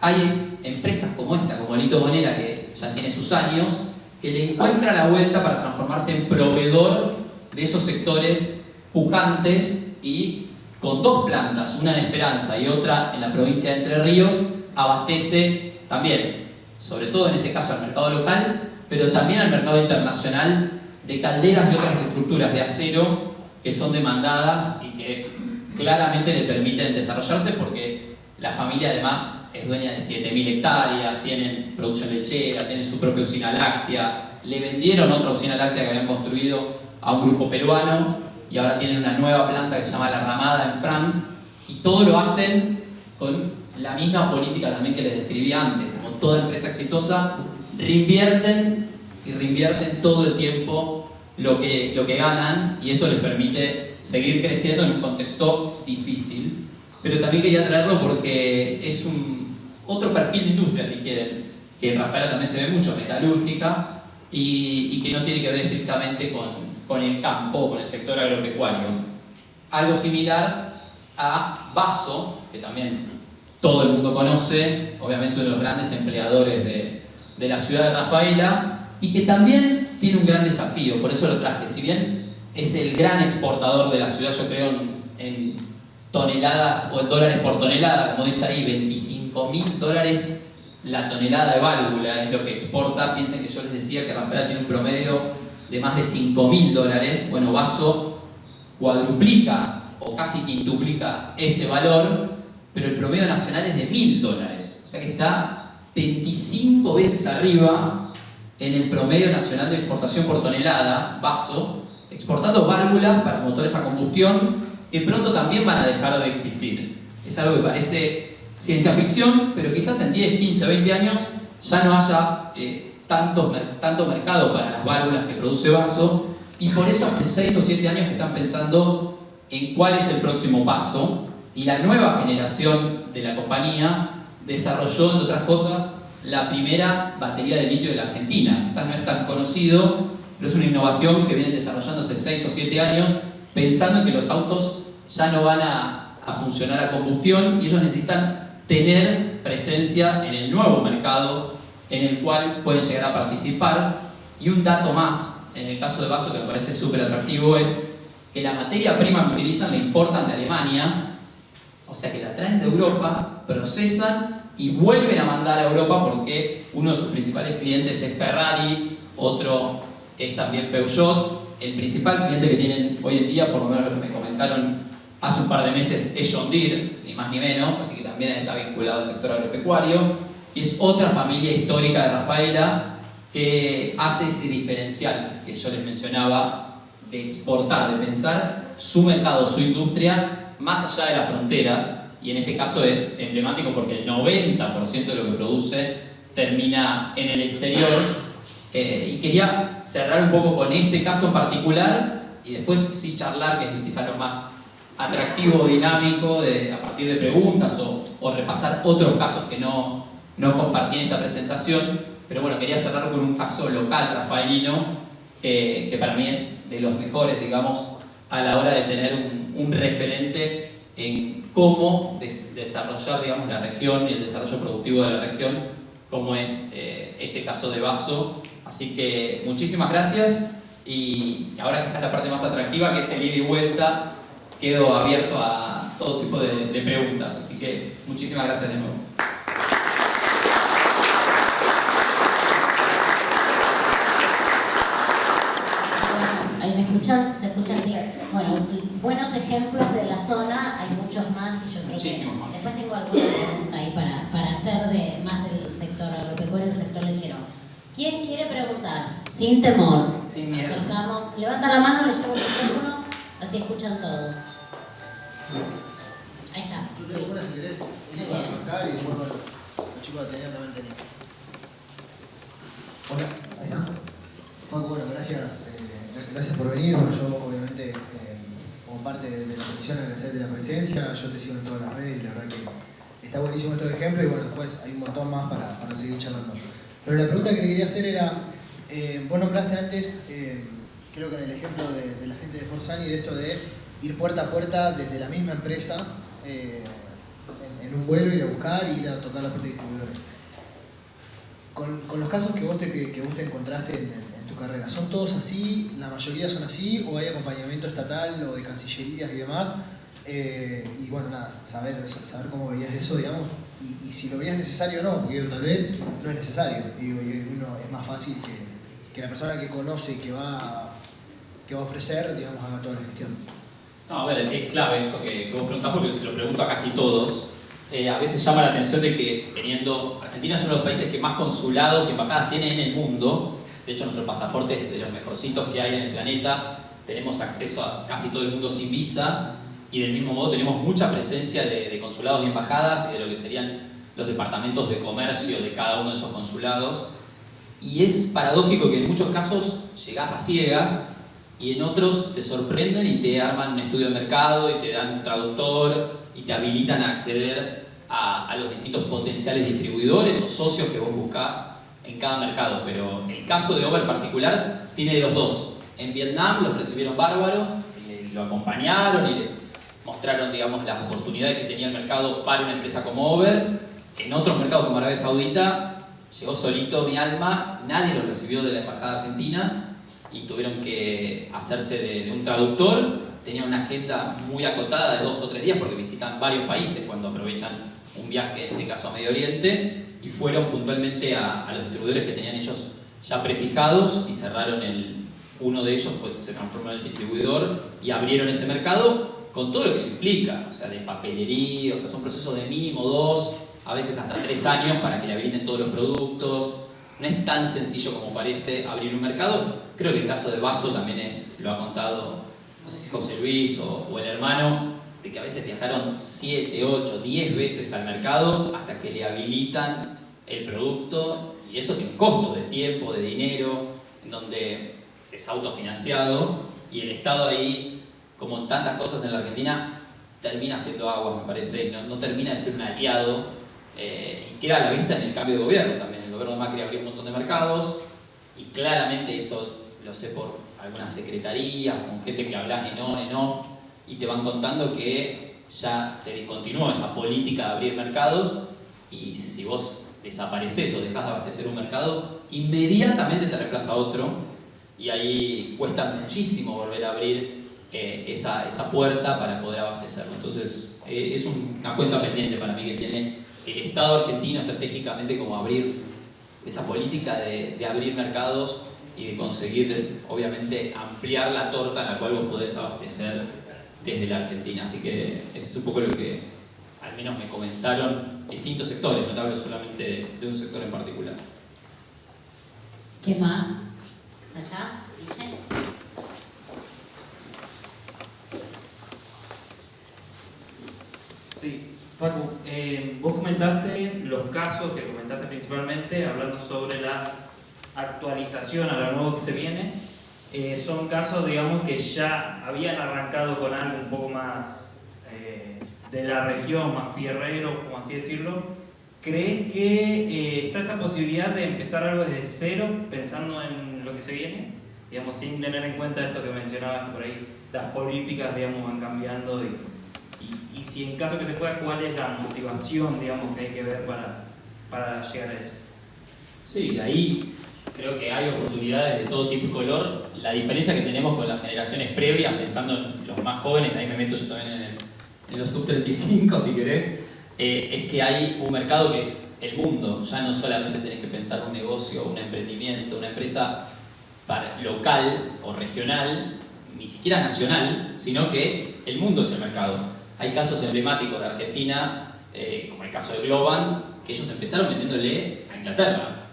hay empresas como esta, como Lito Donela, que ya tiene sus años, que le encuentra la vuelta para transformarse en proveedor de esos sectores pujantes y con 2 plantas, una en Esperanza y otra en la provincia de Entre Ríos, abastece también, sobre todo en este caso al mercado local, pero también al mercado internacional de calderas y otras estructuras de acero que son demandadas y que claramente le permiten desarrollarse porque la familia además es dueña de 7.000 hectáreas, tienen producción lechera, tienen su propia usina láctea, le vendieron otra usina láctea que habían construido a un grupo peruano y ahora tienen una nueva planta que se llama La Ramada en Frank, y todo lo hacen con la misma política también que les describí antes. Como toda empresa exitosa, reinvierten y reinvierten todo el tiempo lo que ganan, y eso les permite seguir creciendo en un contexto difícil. Pero también quería traerlo porque es otro perfil de industria, si quieren, que en Rafaela también se ve mucho, metalúrgica, y que no tiene que ver estrictamente con el campo, con el sector agropecuario. Algo similar a Vaso, que también todo el mundo conoce, obviamente uno de los grandes empleadores de la ciudad de Rafaela, y que también tiene un gran desafío, por eso lo traje. Si bien es el gran exportador de la ciudad, yo creo en toneladas o en dólares por tonelada, como dice ahí, $25.000 la tonelada de válvula es lo que exporta. Piensen que yo les decía que Rafaela tiene un promedio de más de $5.000. Bueno, Vaso cuadruplica o casi quintuplica ese valor, pero el promedio nacional es de $1.000. O sea que está 25 veces arriba en el promedio nacional de exportación por tonelada, Vaso, exportando válvulas para motores a combustión que pronto también van a dejar de existir. Es algo que parece ciencia ficción, pero quizás en 10, 15, 20 años ya no haya tanto mercado para las válvulas que produce Vaso, y por eso hace 6 o 7 años que están pensando en cuál es el próximo paso, y la nueva generación de la compañía desarrolló, entre otras cosas, la primera batería de litio de la Argentina. Quizás no es tan conocido, pero es una innovación que viene desarrollándose 6 o 7 años, pensando en que los autos ya no van a funcionar a combustión y ellos necesitan tener presencia en el nuevo mercado en el cual pueden llegar a participar. Y un dato más, en el caso de Vaso, que me parece súper atractivo, es que la materia prima que utilizan la importan de Alemania, o sea que la traen de Europa, procesan y vuelven a mandar a Europa porque uno de sus principales clientes es Ferrari, otro es también Peugeot. El principal cliente que tienen hoy en día, por lo menos lo que me comentaron hace un par de meses, es John Deere, ni más ni menos, así que también está vinculado al sector agropecuario. Y es otra familia histórica de Rafaela que hace ese diferencial que yo les mencionaba de exportar, de pensar su mercado, su industria, más allá de las fronteras. Y en este caso es emblemático porque el 90% de lo que produce termina en el exterior. Y quería cerrar un poco con este caso en particular y después sí charlar, que es quizá lo más atractivo, dinámico, a partir de preguntas o repasar otros casos que no compartí en esta presentación. Pero bueno, quería cerrar con un caso local rafaelino que para mí es de los mejores, digamos, a la hora de tener un referente en cómo desarrollar, digamos, la región y el desarrollo productivo de la región, como es este caso de Vaso. Así que muchísimas gracias, y ahora quizás la parte más atractiva, que es el ida y vuelta, quedo abierto a todo tipo de preguntas, así que muchísimas gracias de nuevo. Ahí me escuchan, se escucha así. Bueno, buenos ejemplos de la zona, hay muchos más y yo creo Muchísimos que más. después tengo alguna pregunta ahí para hacer más del sector agropecuario y del sector lechero. ¿Quién quiere preguntar? Sin temor. Sin miedo. Acercamos, levanta la mano, le llevo el micrófono, así escuchan todos. Ahí está. Yo tengo una si querés, para arrancar y después los chicos de Ateneo también tenían. Hola, ahí está. Facu, bueno, gracias por venir. Bueno, yo obviamente como parte de la comisión agradecerte la presencia, yo te sigo en todas las redes y la verdad que está buenísimo estos ejemplos y bueno, después hay un montón más para seguir charlando. Pero la pregunta que te quería hacer era, vos nombraste antes, creo que en el ejemplo de la gente de Forsani, de esto de ir puerta a puerta desde la misma empresa, en un vuelo, ir a buscar y ir a tocar la puerta de distribuidores. Con los casos que vos te encontraste en tu carrera, ¿son todos así? ¿La mayoría son así? ¿O hay acompañamiento estatal o de cancillerías y demás? Y bueno, nada, saber cómo veías eso, digamos, y si lo veías necesario o no, porque tal vez no es necesario. Y uno es más fácil que la persona que conoce y que va a ofrecer, digamos, haga toda la gestión. No, a ver, es clave eso que vos preguntás porque se lo pregunto a casi todos. A veces llama la atención de que Argentina es uno de los países que más consulados y embajadas tiene en el mundo. De hecho, nuestro pasaporte es de los mejorcitos que hay en el planeta. Tenemos acceso a casi todo el mundo sin visa y del mismo modo tenemos mucha presencia de consulados y embajadas y de lo que serían los departamentos de comercio de cada uno de esos consulados. Y es paradójico que en muchos casos llegás a ciegas y en otros te sorprenden y te arman un estudio de mercado y te dan un traductor y te habilitan a acceder a los distintos potenciales distribuidores o socios que vos buscás en cada mercado. Pero el caso de Over particular tiene de los dos. En Vietnam los recibieron bárbaros, lo acompañaron y les mostraron, digamos, las oportunidades que tenía el mercado para una empresa como Over. En otros mercados como Arabia Saudita llegó solito mi alma, nadie los recibió de la Embajada Argentina y tuvieron que hacerse de un traductor. Tenían una agenda muy acotada de 2 o 3 días porque visitan varios países cuando aprovechan un viaje, en este caso a Medio Oriente, y fueron puntualmente a los distribuidores que tenían ellos ya prefijados y cerraron uno de ellos, se transformó en el distribuidor y abrieron ese mercado con todo lo que eso implica, o sea, de papelería, o sea, son procesos de mínimo 2, a veces hasta 3 años para que le habiliten todos los productos. No es tan sencillo como parece abrir un mercado. Creo que el caso de Vaso también lo ha contado, no sé si José Luis o el hermano, de que a veces viajaron 7, 8, 10 veces al mercado hasta que le habilitan el producto y eso tiene un costo de tiempo, de dinero, en donde es autofinanciado y el Estado ahí, como tantas cosas en la Argentina, termina haciendo aguas, me parece, y no termina de ser un aliado y queda a la vista en el cambio de gobierno también. El gobierno de Macri abrió un montón de mercados y claramente esto lo sé por algunas secretarías, con gente que hablas en on, en off, y te van contando que ya se discontinuó esa política de abrir mercados y si vos desapareces o dejás de abastecer un mercado, inmediatamente te reemplaza otro y ahí cuesta muchísimo volver a abrir esa puerta para poder abastecerlo. Entonces es una cuenta pendiente para mí que tiene el Estado argentino estratégicamente, como abrir esa política de abrir mercados y de conseguir, obviamente, ampliar la torta en la cual vos podés abastecer desde la Argentina. Así que ese es un poco lo que al menos me comentaron distintos sectores, no te hablo solamente de un sector en particular. ¿Qué más? ¿Allá? ¿Guille? Sí, Facu, vos comentaste los casos que comentaste principalmente, hablando sobre la actualización a lo nuevo que se viene. Son casos, digamos, que ya habían arrancado con algo un poco más de la región, más fierrero, como así decirlo. ¿Crees que está esa posibilidad de empezar algo desde cero, pensando en lo que se viene? Digamos, sin tener en cuenta esto que mencionabas por ahí, las políticas, digamos, van cambiando y si en caso que se pueda, ¿cuál es la motivación, digamos, que hay que ver para llegar a eso? Sí, ahí creo que hay oportunidades de todo tipo y color. La diferencia que tenemos con las generaciones previas, pensando en los más jóvenes, ahí me meto yo también en los sub-35 si querés, es que hay un mercado que es el mundo. Ya no solamente tenés que pensar un negocio, un emprendimiento, una empresa local o regional, ni siquiera nacional, sino que el mundo es el mercado. Hay casos emblemáticos de Argentina, como el caso de Globan, que ellos empezaron vendiéndole a Inglaterra,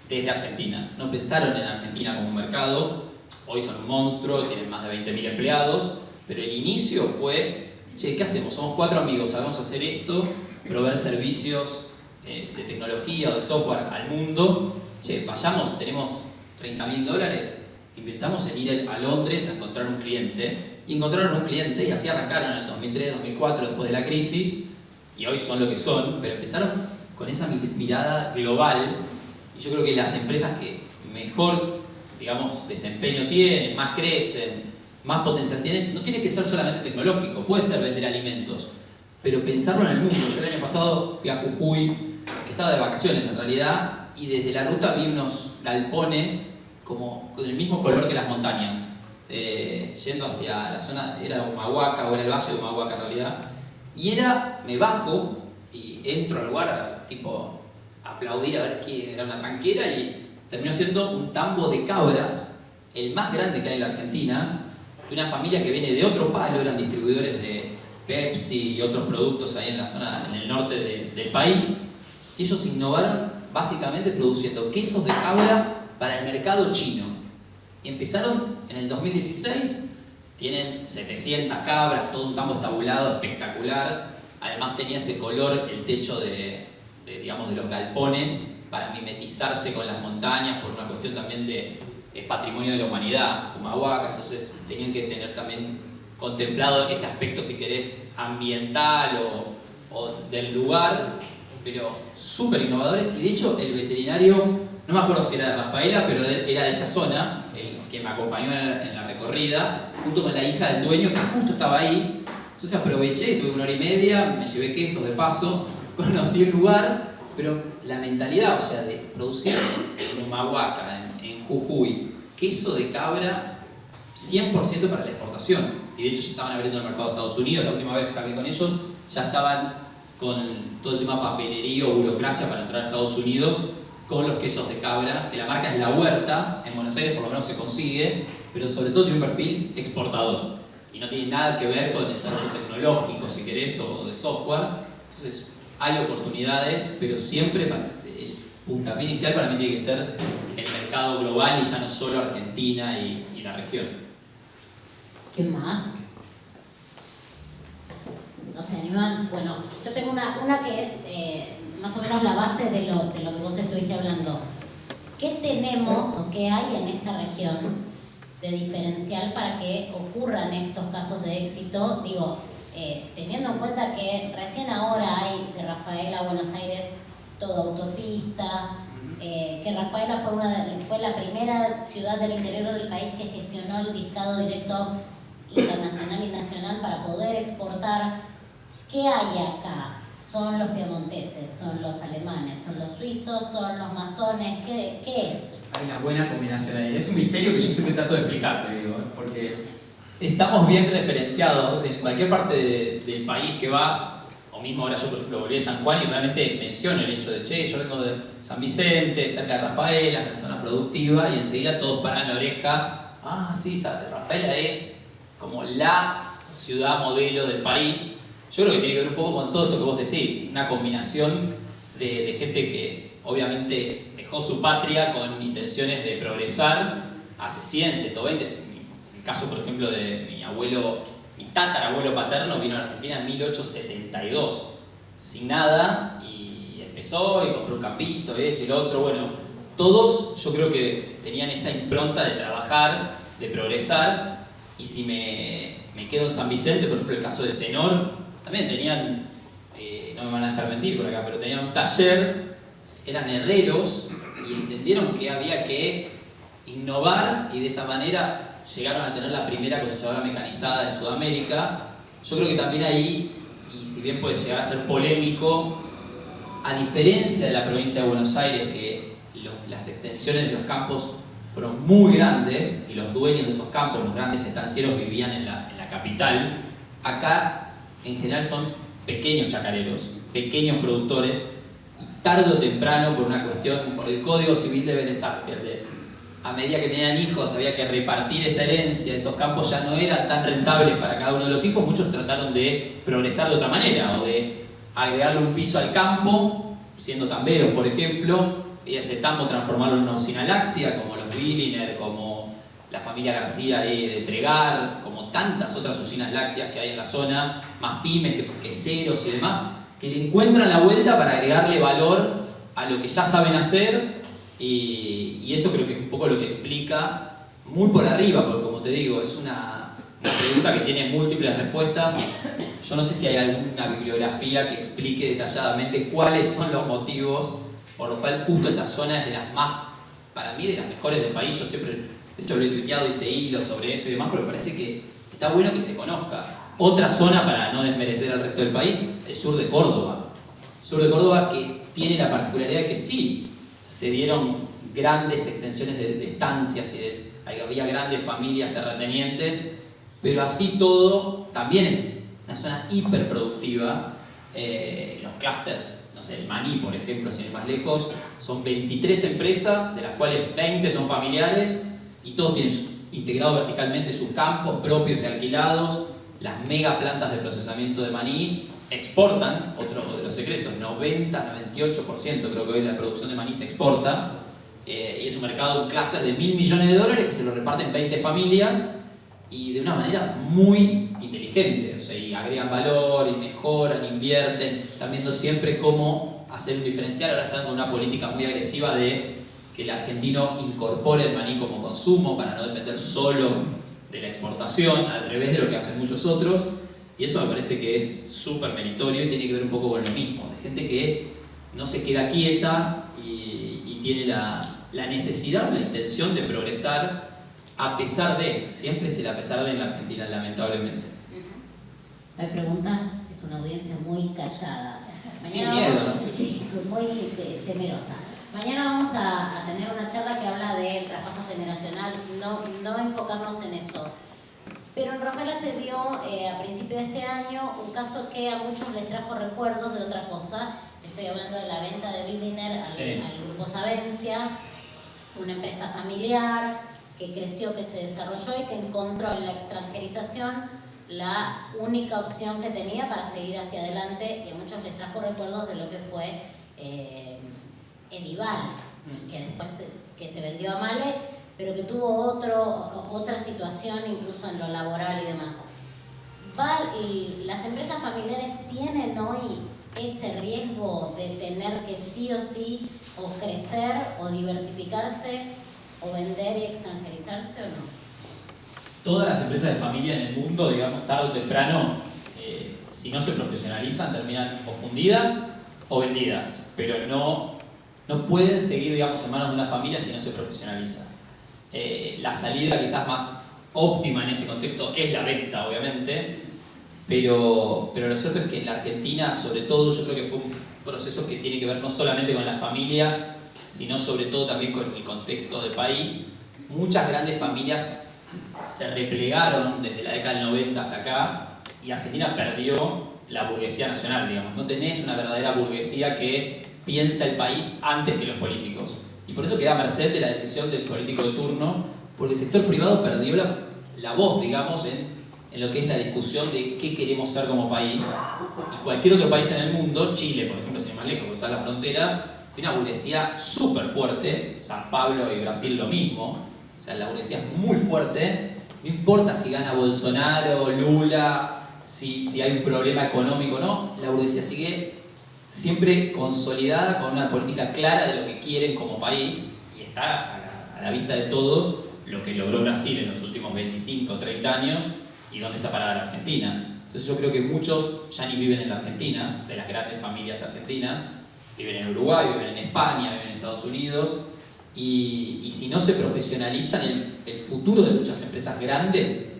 desde Argentina. No pensaron en Argentina como un mercado. Hoy son un monstruo, tienen más de 20.000 empleados, pero el inicio fue, che, ¿qué hacemos? Somos 4 amigos, sabemos hacer esto, proveer servicios de tecnología o de software al mundo. Che, vayamos, tenemos $30.000, invirtamos en ir a Londres a encontrar un cliente. Y encontraron un cliente y así arrancaron en el 2003, 2004, después de la crisis, y hoy son lo que son, pero empezaron con esa mirada global. Y yo creo que las empresas que mejor, digamos, desempeño tienen, más crecen, más potencial tienen, no tiene que ser solamente tecnológico, puede ser vender alimentos, pero pensarlo en el mundo. Yo el año pasado fui a Jujuy, que estaba de vacaciones en realidad, y desde la ruta vi unos galpones como con el mismo color que las montañas, yendo hacia la zona, era Humahuaca, o era el valle de Humahuaca en realidad, y me bajo y entro al lugar tipo aplaudir a ver qué era una tranquera, y terminó siendo un tambo de cabras, el más grande que hay en la Argentina, de una familia que viene de otro palo, eran distribuidores de Pepsi y otros productos ahí en la zona, en el norte del país. Ellos innovaron básicamente produciendo quesos de cabra para el mercado chino. Y empezaron en el 2016, tienen 700 cabras, todo un tambo estabulado espectacular. Además tenía ese color, el techo digamos, de los galpones, para mimetizarse con las montañas, por una cuestión también es patrimonio de la humanidad, Humahuaca, entonces tenían que tener también contemplado ese aspecto, si querés, ambiental o del lugar, pero súper innovadores. Y de hecho el veterinario, no me acuerdo si era de Rafaela, pero era de esta zona, el que me acompañó en la recorrida, junto con la hija del dueño, que justo estaba ahí. Entonces aproveché, tuve 1 hora y media, me llevé quesos de paso, conocí el lugar, pero la mentalidad, o sea, de producir en Humahuaca, en Jujuy, queso de cabra 100% para la exportación. Y de hecho ya estaban abriendo el mercado de Estados Unidos. La última vez que hablé con ellos ya estaban con todo el tema papelería o burocracia para entrar a Estados Unidos con los quesos de cabra, que la marca es La Huerta, en Buenos Aires por lo menos se consigue, pero sobre todo tiene un perfil exportador y no tiene nada que ver con el desarrollo tecnológico, si querés, o de software. Entonces hay oportunidades, pero siempre el puntapié inicial para mí tiene que ser el mercado global y ya no solo Argentina y la región. ¿Qué más? ¿No se animan? Bueno, yo tengo una que es más o menos la base de lo que vos estuviste hablando. ¿Qué tenemos o qué hay en esta región de diferencial para que ocurran estos casos de éxito? Digo, teniendo en cuenta que recién ahora hay de Rafaela a Buenos Aires toda autopista, que Rafaela fue la primera ciudad del interior del país que gestionó el visado directo internacional y nacional para poder exportar. ¿Qué hay acá? ¿Son los piemonteses? ¿Son los alemanes? ¿Son los suizos? ¿Son los masones? ¿Qué es? Hay una buena combinación ahí. Es un misterio que yo siempre trato de explicarte, digo, porque estamos bien referenciados en cualquier parte del país que vas, o mismo ahora yo por ejemplo volví de San Juan y realmente menciono el hecho de, che, yo vengo de San Vicente, cerca de Rafaela, una zona productiva, y enseguida todos paran la oreja. Ah, sí, Rafaela es como la ciudad modelo del país. Yo creo que tiene que ver un poco con todo eso que vos decís, una combinación de gente que obviamente dejó su patria con intenciones de progresar hace 100, 120. En el caso, por ejemplo, de mi abuelo, mi tatarabuelo paterno vino a Argentina en 1872, sin nada, y empezó y compró un campito, esto y lo otro. Bueno, todos yo creo que tenían esa impronta de trabajar, de progresar, y si me quedo en San Vicente, por ejemplo, el caso de Zenor, también tenían, no me van a dejar mentir por acá, pero tenían un taller, eran herreros y entendieron que había que innovar y de esa manera llegaron a tener la primera cosechadora mecanizada de Sudamérica. Yo creo que también ahí, y si bien puede llegar a ser polémico, a diferencia de la provincia de Buenos Aires, que las extensiones de los campos fueron muy grandes y los dueños de esos campos, los grandes estancieros, vivían en la capital, acá en general son pequeños chacareros, pequeños productores, y tarde o temprano, por una cuestión, por el Código Civil de Vélez Sarsfield, a medida que tenían hijos había que repartir esa herencia, esos campos ya no eran tan rentables para cada uno de los hijos, muchos trataron de progresar de otra manera, o de agregarle un piso al campo, siendo tamberos, por ejemplo, y ese tambo transformarlo en una usina láctea, como los Billiner, como la familia García de Tregar, como tantas otras usinas lácteas que hay en la zona, más pymes, queseros y demás, que le encuentran la vuelta para agregarle valor a lo que ya saben hacer, y eso creo que es un poco lo que explica, muy por arriba, porque como te digo, es una pregunta que tiene múltiples respuestas. Yo no sé si hay alguna bibliografía que explique detalladamente cuáles son los motivos por los cuales justo esta zona es de las más, para mí, de las mejores del país. Yo siempre, de hecho lo he tuiteado, hice hilos sobre eso y demás, pero me parece que está bueno que se conozca. Otra zona, para no desmerecer al resto del país, el sur de Córdoba. El sur de Córdoba que tiene la particularidad de que sí, se dieron grandes extensiones de estancias y había grandes familias terratenientes, pero así todo también es una zona hiperproductiva. Los clústeres, no sé, el Maní, por ejemplo, sin ir más lejos, son 23 empresas, de las cuales 20 son familiares, y todos tienen integrado verticalmente sus campos propios y alquilados. Las mega plantas de procesamiento de maní exportan, otro de los secretos, 90-98% creo que hoy la producción de maní se exporta, y es un mercado, un clúster de $1.000 millones que se lo reparten 20 familias y de una manera muy inteligente, o sea, y agregan valor, y mejoran, invierten, están viendo siempre cómo hacer un diferencial. Ahora están con una política muy agresiva de que el argentino incorpore el maní como consumo para no depender solo de la exportación, al revés de lo que hacen muchos otros, y eso me parece que es súper meritorio y tiene que ver un poco con lo mismo, de gente que no se queda quieta y tiene la necesidad, la intención de progresar a pesar de, siempre es el a pesar de en la Argentina, lamentablemente. ¿Hay preguntas? Es una audiencia muy callada. Sin miedo, no sé. Sí, muy temerosa. Mañana vamos a tener una charla que habla del traspaso generacional, no enfocarnos en eso. Pero en Rafaela se dio a principios de este año un caso que a muchos les trajo recuerdos de otra cosa. Estoy hablando de la venta de Billiner al grupo Savencia, una empresa familiar que creció, que se desarrolló y que encontró en la extranjerización la única opción que tenía para seguir hacia adelante, y a muchos les trajo recuerdos de lo que fue Edival, que después que se vendió a Male, pero que tuvo otra situación incluso en lo laboral y demás. ¿Las empresas familiares tienen hoy ese riesgo de tener que sí o sí o crecer o diversificarse o vender y extranjerizarse o no? Todas las empresas de familia en el mundo, digamos, tarde o temprano, si no se profesionalizan, terminan o fundidas o vendidas, pero no pueden seguir, digamos, en manos de una familia si no se profesionaliza. La salida quizás más óptima en ese contexto es la venta, obviamente, pero lo cierto es que en la Argentina, sobre todo, yo creo que fue un proceso que tiene que ver no solamente con las familias, sino sobre todo también con el contexto del país. Muchas grandes familias se replegaron desde la década del 90 hasta acá, y Argentina perdió la burguesía nacional, digamos. No tenés una verdadera burguesía que piensa el país antes que los políticos. Y por eso queda a merced de la decisión del político de turno, porque el sector privado perdió la voz, digamos, en lo que es la discusión de qué queremos ser como país. Y cualquier otro país en el mundo, Chile, por ejemplo, sin ir más lejos, cruzar la frontera, tiene una burguesía súper fuerte. San Pablo y Brasil lo mismo. O sea, la burguesía es muy fuerte. No importa si gana Bolsonaro, Lula, si hay un problema económico o no, la burguesía sigue siempre consolidada con una política clara de lo que quieren como país, y está a la vista de todos lo que logró Brasil en los últimos 25 o 30 años y dónde está parada la Argentina. Entonces yo creo que muchos ya ni viven en la Argentina, de las grandes familias argentinas, viven en Uruguay, viven en España, viven en Estados Unidos, y si no se profesionalizan, el futuro de muchas empresas grandes,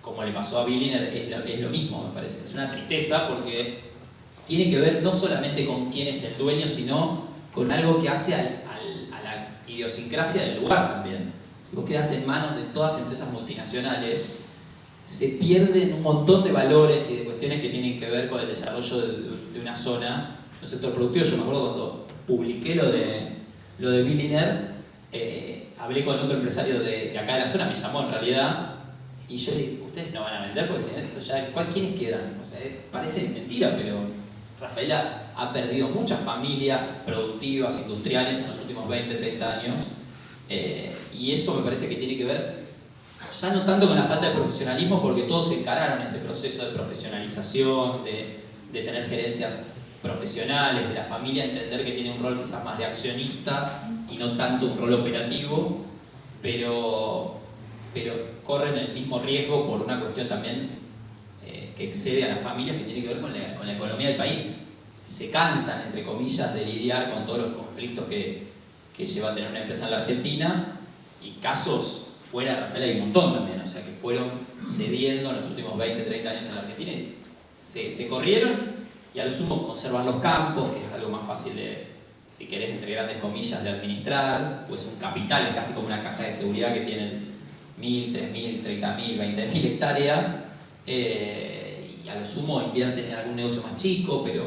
como le pasó a Billiner, es lo mismo, me parece. Es una tristeza porque tiene que ver no solamente con quién es el dueño, sino con algo que hace a la idiosincrasia del lugar también. Si vos quedás en manos de todas empresas multinacionales, se pierden un montón de valores y de cuestiones que tienen que ver con el desarrollo de una zona, un sector productivo. Yo me acuerdo cuando publiqué lo de Billiner, hablé con otro empresario de acá de la zona, me llamó en realidad, y yo le dije, ustedes no van a vender porque si no, esto ya, ¿quiénes quedan? O sea, parece mentira, pero Rafaela ha perdido muchas familias productivas, industriales en los últimos 20, 30 años, y eso me parece que tiene que ver ya no tanto con la falta de profesionalismo, porque todos encararon ese proceso de profesionalización, de tener gerencias profesionales, de la familia entender que tiene un rol quizás más de accionista y no tanto un rol operativo, pero corren el mismo riesgo por una cuestión también que excede a las familias, que tiene que ver con la economía del país. Se cansan, entre comillas, de lidiar con todos los conflictos que lleva a tener una empresa en la Argentina, y casos fuera de Rafaela hay un montón también, o sea, que fueron cediendo en los últimos 20, 30 años en la Argentina y se corrieron, y a lo sumo conservan los campos, que es algo más fácil de, si querés, entre grandes comillas, de administrar, pues un capital, es casi como una caja de seguridad que tienen 1.000, 3.000, 30.000, 20.000 hectáreas, y a lo sumo invierten en algún negocio más chico, pero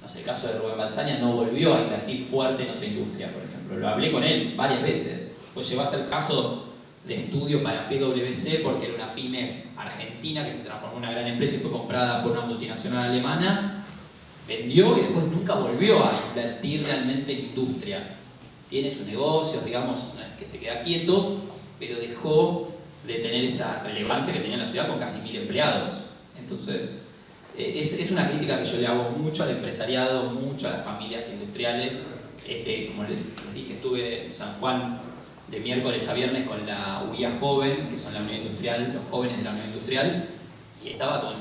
no sé, el caso de Rubén Balsaña no volvió a invertir fuerte en otra industria, por ejemplo. Lo hablé con él varias veces, llegó a ser caso de estudio para PwC porque era una pyme argentina que se transformó en una gran empresa y fue comprada por una multinacional alemana, vendió y después nunca volvió a invertir realmente en industria. Tiene sus negocios, digamos, no es que se queda quieto, pero dejó de tener esa relevancia que tenía en la ciudad con casi 1.000 empleados. Entonces, es una crítica que yo le hago mucho al empresariado, mucho a las familias industriales. Como les dije, estuve en San Juan de miércoles a viernes con la UIA Joven, que son la Unión Industrial, los jóvenes de la Unión Industrial, y estaba con,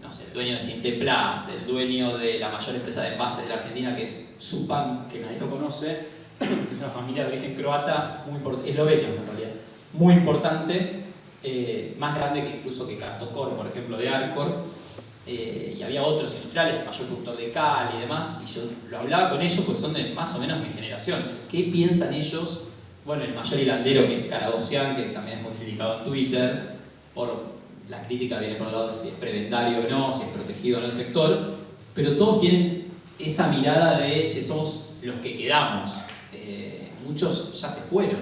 no sé, el dueño de Sinteplas, el dueño de la mayor empresa de envases de la Argentina, que es Supam, que nadie lo conoce, que es una familia de origen croata, muy importante, esloveno en realidad, muy importante, más grande que incluso que Cartocor, por ejemplo, de Arcor. Y había otros industriales, el mayor productor de cal y demás, y yo lo hablaba con ellos porque son de más o menos mi generación. O sea, ¿qué piensan ellos? Bueno, el mayor hilandero, que es Karagosian, que también es muy criticado en Twitter, la crítica viene por el lado de si es prebendario o no, si es protegido o no el sector, pero todos tienen esa mirada de, che, somos los que quedamos. Muchos ya se fueron,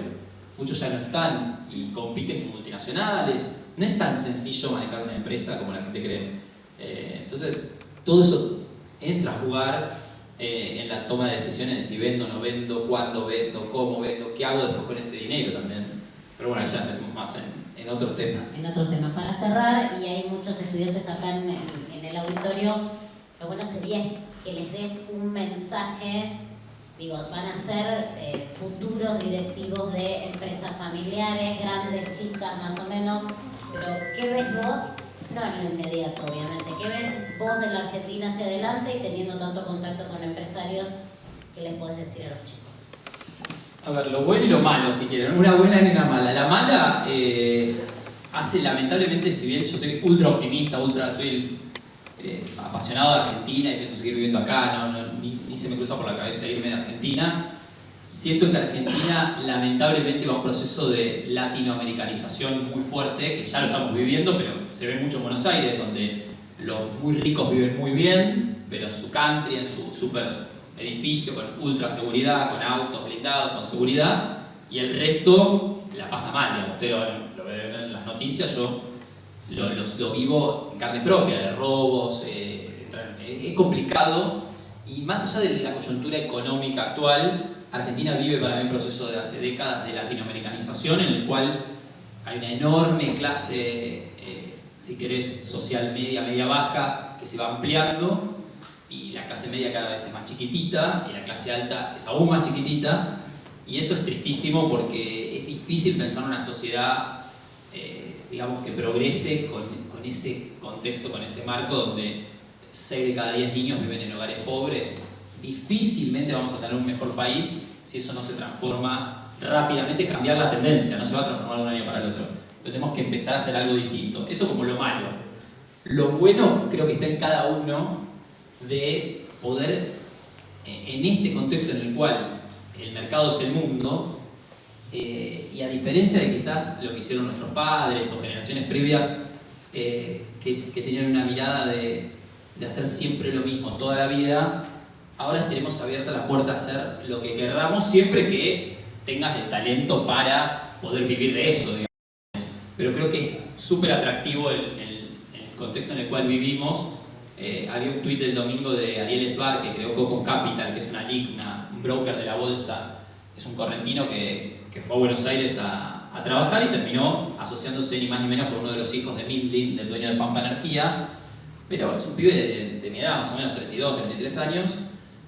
muchos ya no están y compiten con multinacionales. No es tan sencillo manejar una empresa como la gente cree. Entonces, todo eso entra a jugar en la toma de decisiones de si vendo o no vendo, cuándo vendo, cómo vendo, qué hago después con ese dinero también. Pero bueno, ya metemos más en otros temas. En otros temas. Para cerrar, y hay muchos estudiantes acá en el auditorio, lo bueno sería que les des un mensaje. Digo, van a ser futuros directivos de empresas familiares, grandes, chicas, más o menos, pero ¿qué ves vos? No en lo inmediato, obviamente. ¿Qué ves vos de la Argentina hacia adelante y teniendo tanto contacto con empresarios, qué les podés decir a los chicos? A ver, lo bueno y lo malo, si quieren. Una buena y una mala. La mala hace, lamentablemente, si bien yo soy ultra optimista, soy apasionado de Argentina y pienso seguir viviendo acá, ni se me cruza por la cabeza irme de Argentina, siento que Argentina lamentablemente va a un proceso de latinoamericanización muy fuerte, que ya lo estamos viviendo, pero se ve mucho en Buenos Aires, donde los muy ricos viven muy bien, pero en su country, en su super edificio, con ultra seguridad, con autos blindados, con seguridad, y el resto la pasa mal, digamos. Ustedes lo ven en las noticias, yo lo vivo en carne propia, de robos, es complicado, y más allá de la coyuntura económica actual, Argentina vive para mí un proceso de hace décadas de latinoamericanización en el cual hay una enorme clase, si querés, social media baja, que se va ampliando, y la clase media cada vez es más chiquitita, y la clase alta es aún más chiquitita, y eso es tristísimo porque es difícil pensar en una sociedad, digamos, que progrese con ese contexto, con ese marco donde 6 de cada 10 niños viven en hogares pobres. Difícilmente vamos a tener un mejor país si eso no se transforma rápidamente, cambiar la tendencia, no se va a transformar de un año para el otro. Pero tenemos que empezar a hacer algo distinto. Eso como lo malo. Lo bueno creo que está en cada uno de poder, en este contexto en el cual el mercado es el mundo, y a diferencia de quizás lo que hicieron nuestros padres o generaciones previas que tenían una mirada de hacer siempre lo mismo toda la vida, ahora tenemos abierta la puerta a hacer lo que querramos siempre que tengas el talento para poder vivir de eso, digamos. Pero creo que es súper atractivo el contexto en el cual vivimos. Había un tuit del domingo de Ariel Esbar, que creó Cocos Capital, que es una LIC, un broker de la bolsa. Es un correntino que fue a Buenos Aires a trabajar y terminó asociándose ni más ni menos con uno de los hijos de Midlin, del dueño de Pampa Energía. Pero es un pibe de mi edad, más o menos 32, 33 años,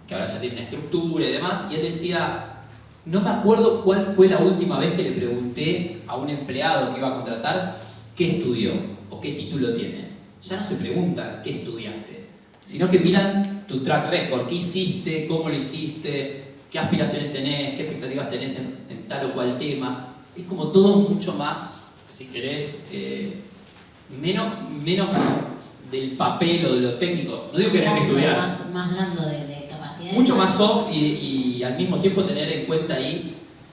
que ahora ya tiene una estructura y demás. Y él decía, no me acuerdo cuál fue la última vez que le pregunté a un empleado que iba a contratar qué estudió o qué título tiene. Ya no se pregunta qué estudiaste, sino que miran tu track record, qué hiciste, cómo lo hiciste, qué aspiraciones tenés, qué expectativas tenés en tal o cual tema. Es como todo mucho más, si querés, menos del papel o de lo técnico. No digo que tengas que estudiar. Más blando de capacidad. Mucho más soft y al mismo tiempo tener en cuenta ahí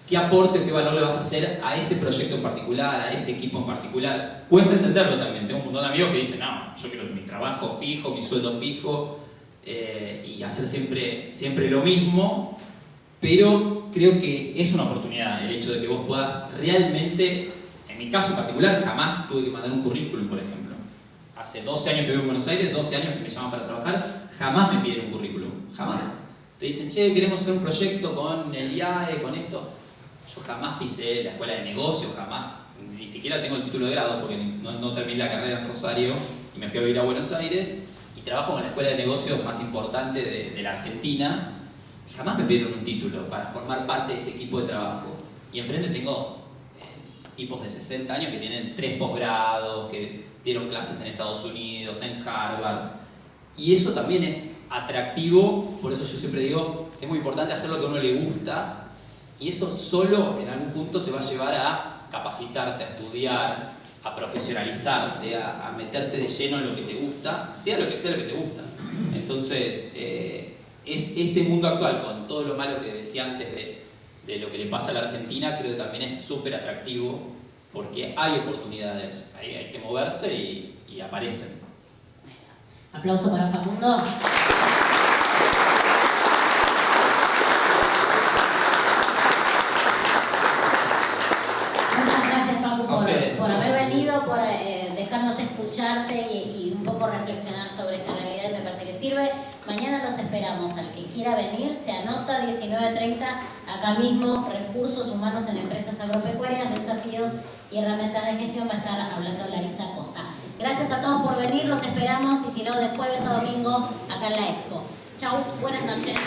qué aporte o qué valor le vas a hacer a ese proyecto en particular, a ese equipo en particular. Cuesta entenderlo también. Tengo un montón de amigos que dicen, no, yo quiero mi trabajo fijo, mi sueldo fijo y hacer siempre lo mismo. Pero creo que es una oportunidad el hecho de que vos puedas realmente, en mi caso en particular, jamás tuve que mandar un currículum, por ejemplo. Hace 12 años que vivo en Buenos Aires, 12 años que me llaman para trabajar, jamás me piden un currículum, jamás. Te dicen, che, queremos hacer un proyecto con el IAE, con esto. Yo jamás pisé la escuela de negocios, jamás, ni siquiera tengo el título de grado porque no terminé la carrera en Rosario y me fui a vivir a Buenos Aires y trabajo en la escuela de negocios más importante de la Argentina. Jamás me pidieron un título para formar parte de ese equipo de trabajo. Y enfrente tengo tipos de 60 años que tienen 3 posgrados, que dieron clases en Estados Unidos, en Harvard. Y eso también es atractivo, por eso yo siempre digo, es muy importante hacer lo que a uno le gusta. Y eso solo en algún punto te va a llevar a capacitarte, a estudiar, a profesionalizarte, a meterte de lleno en lo que te gusta, sea lo que te gusta. Entonces, es este mundo actual, con todo lo malo que decía antes de lo que le pasa a la Argentina, creo que también es súper atractivo porque hay oportunidades, hay que moverse y aparecen. Aplauso para Facundo. Muchas gracias, Facu, por haber venido, por dejarnos escucharte y un poco reflexionar sobre esta realidad. Me parece que sirve. Mañana los esperamos. Al que quiera venir, se anota 19:30, acá mismo, Recursos Humanos en Empresas Agropecuarias, Desafíos y Herramientas de Gestión. Va a estar hablando Larisa Costa. Gracias a todos por venir, los esperamos y si no, de jueves a domingo acá en la Expo. Chau, buenas noches.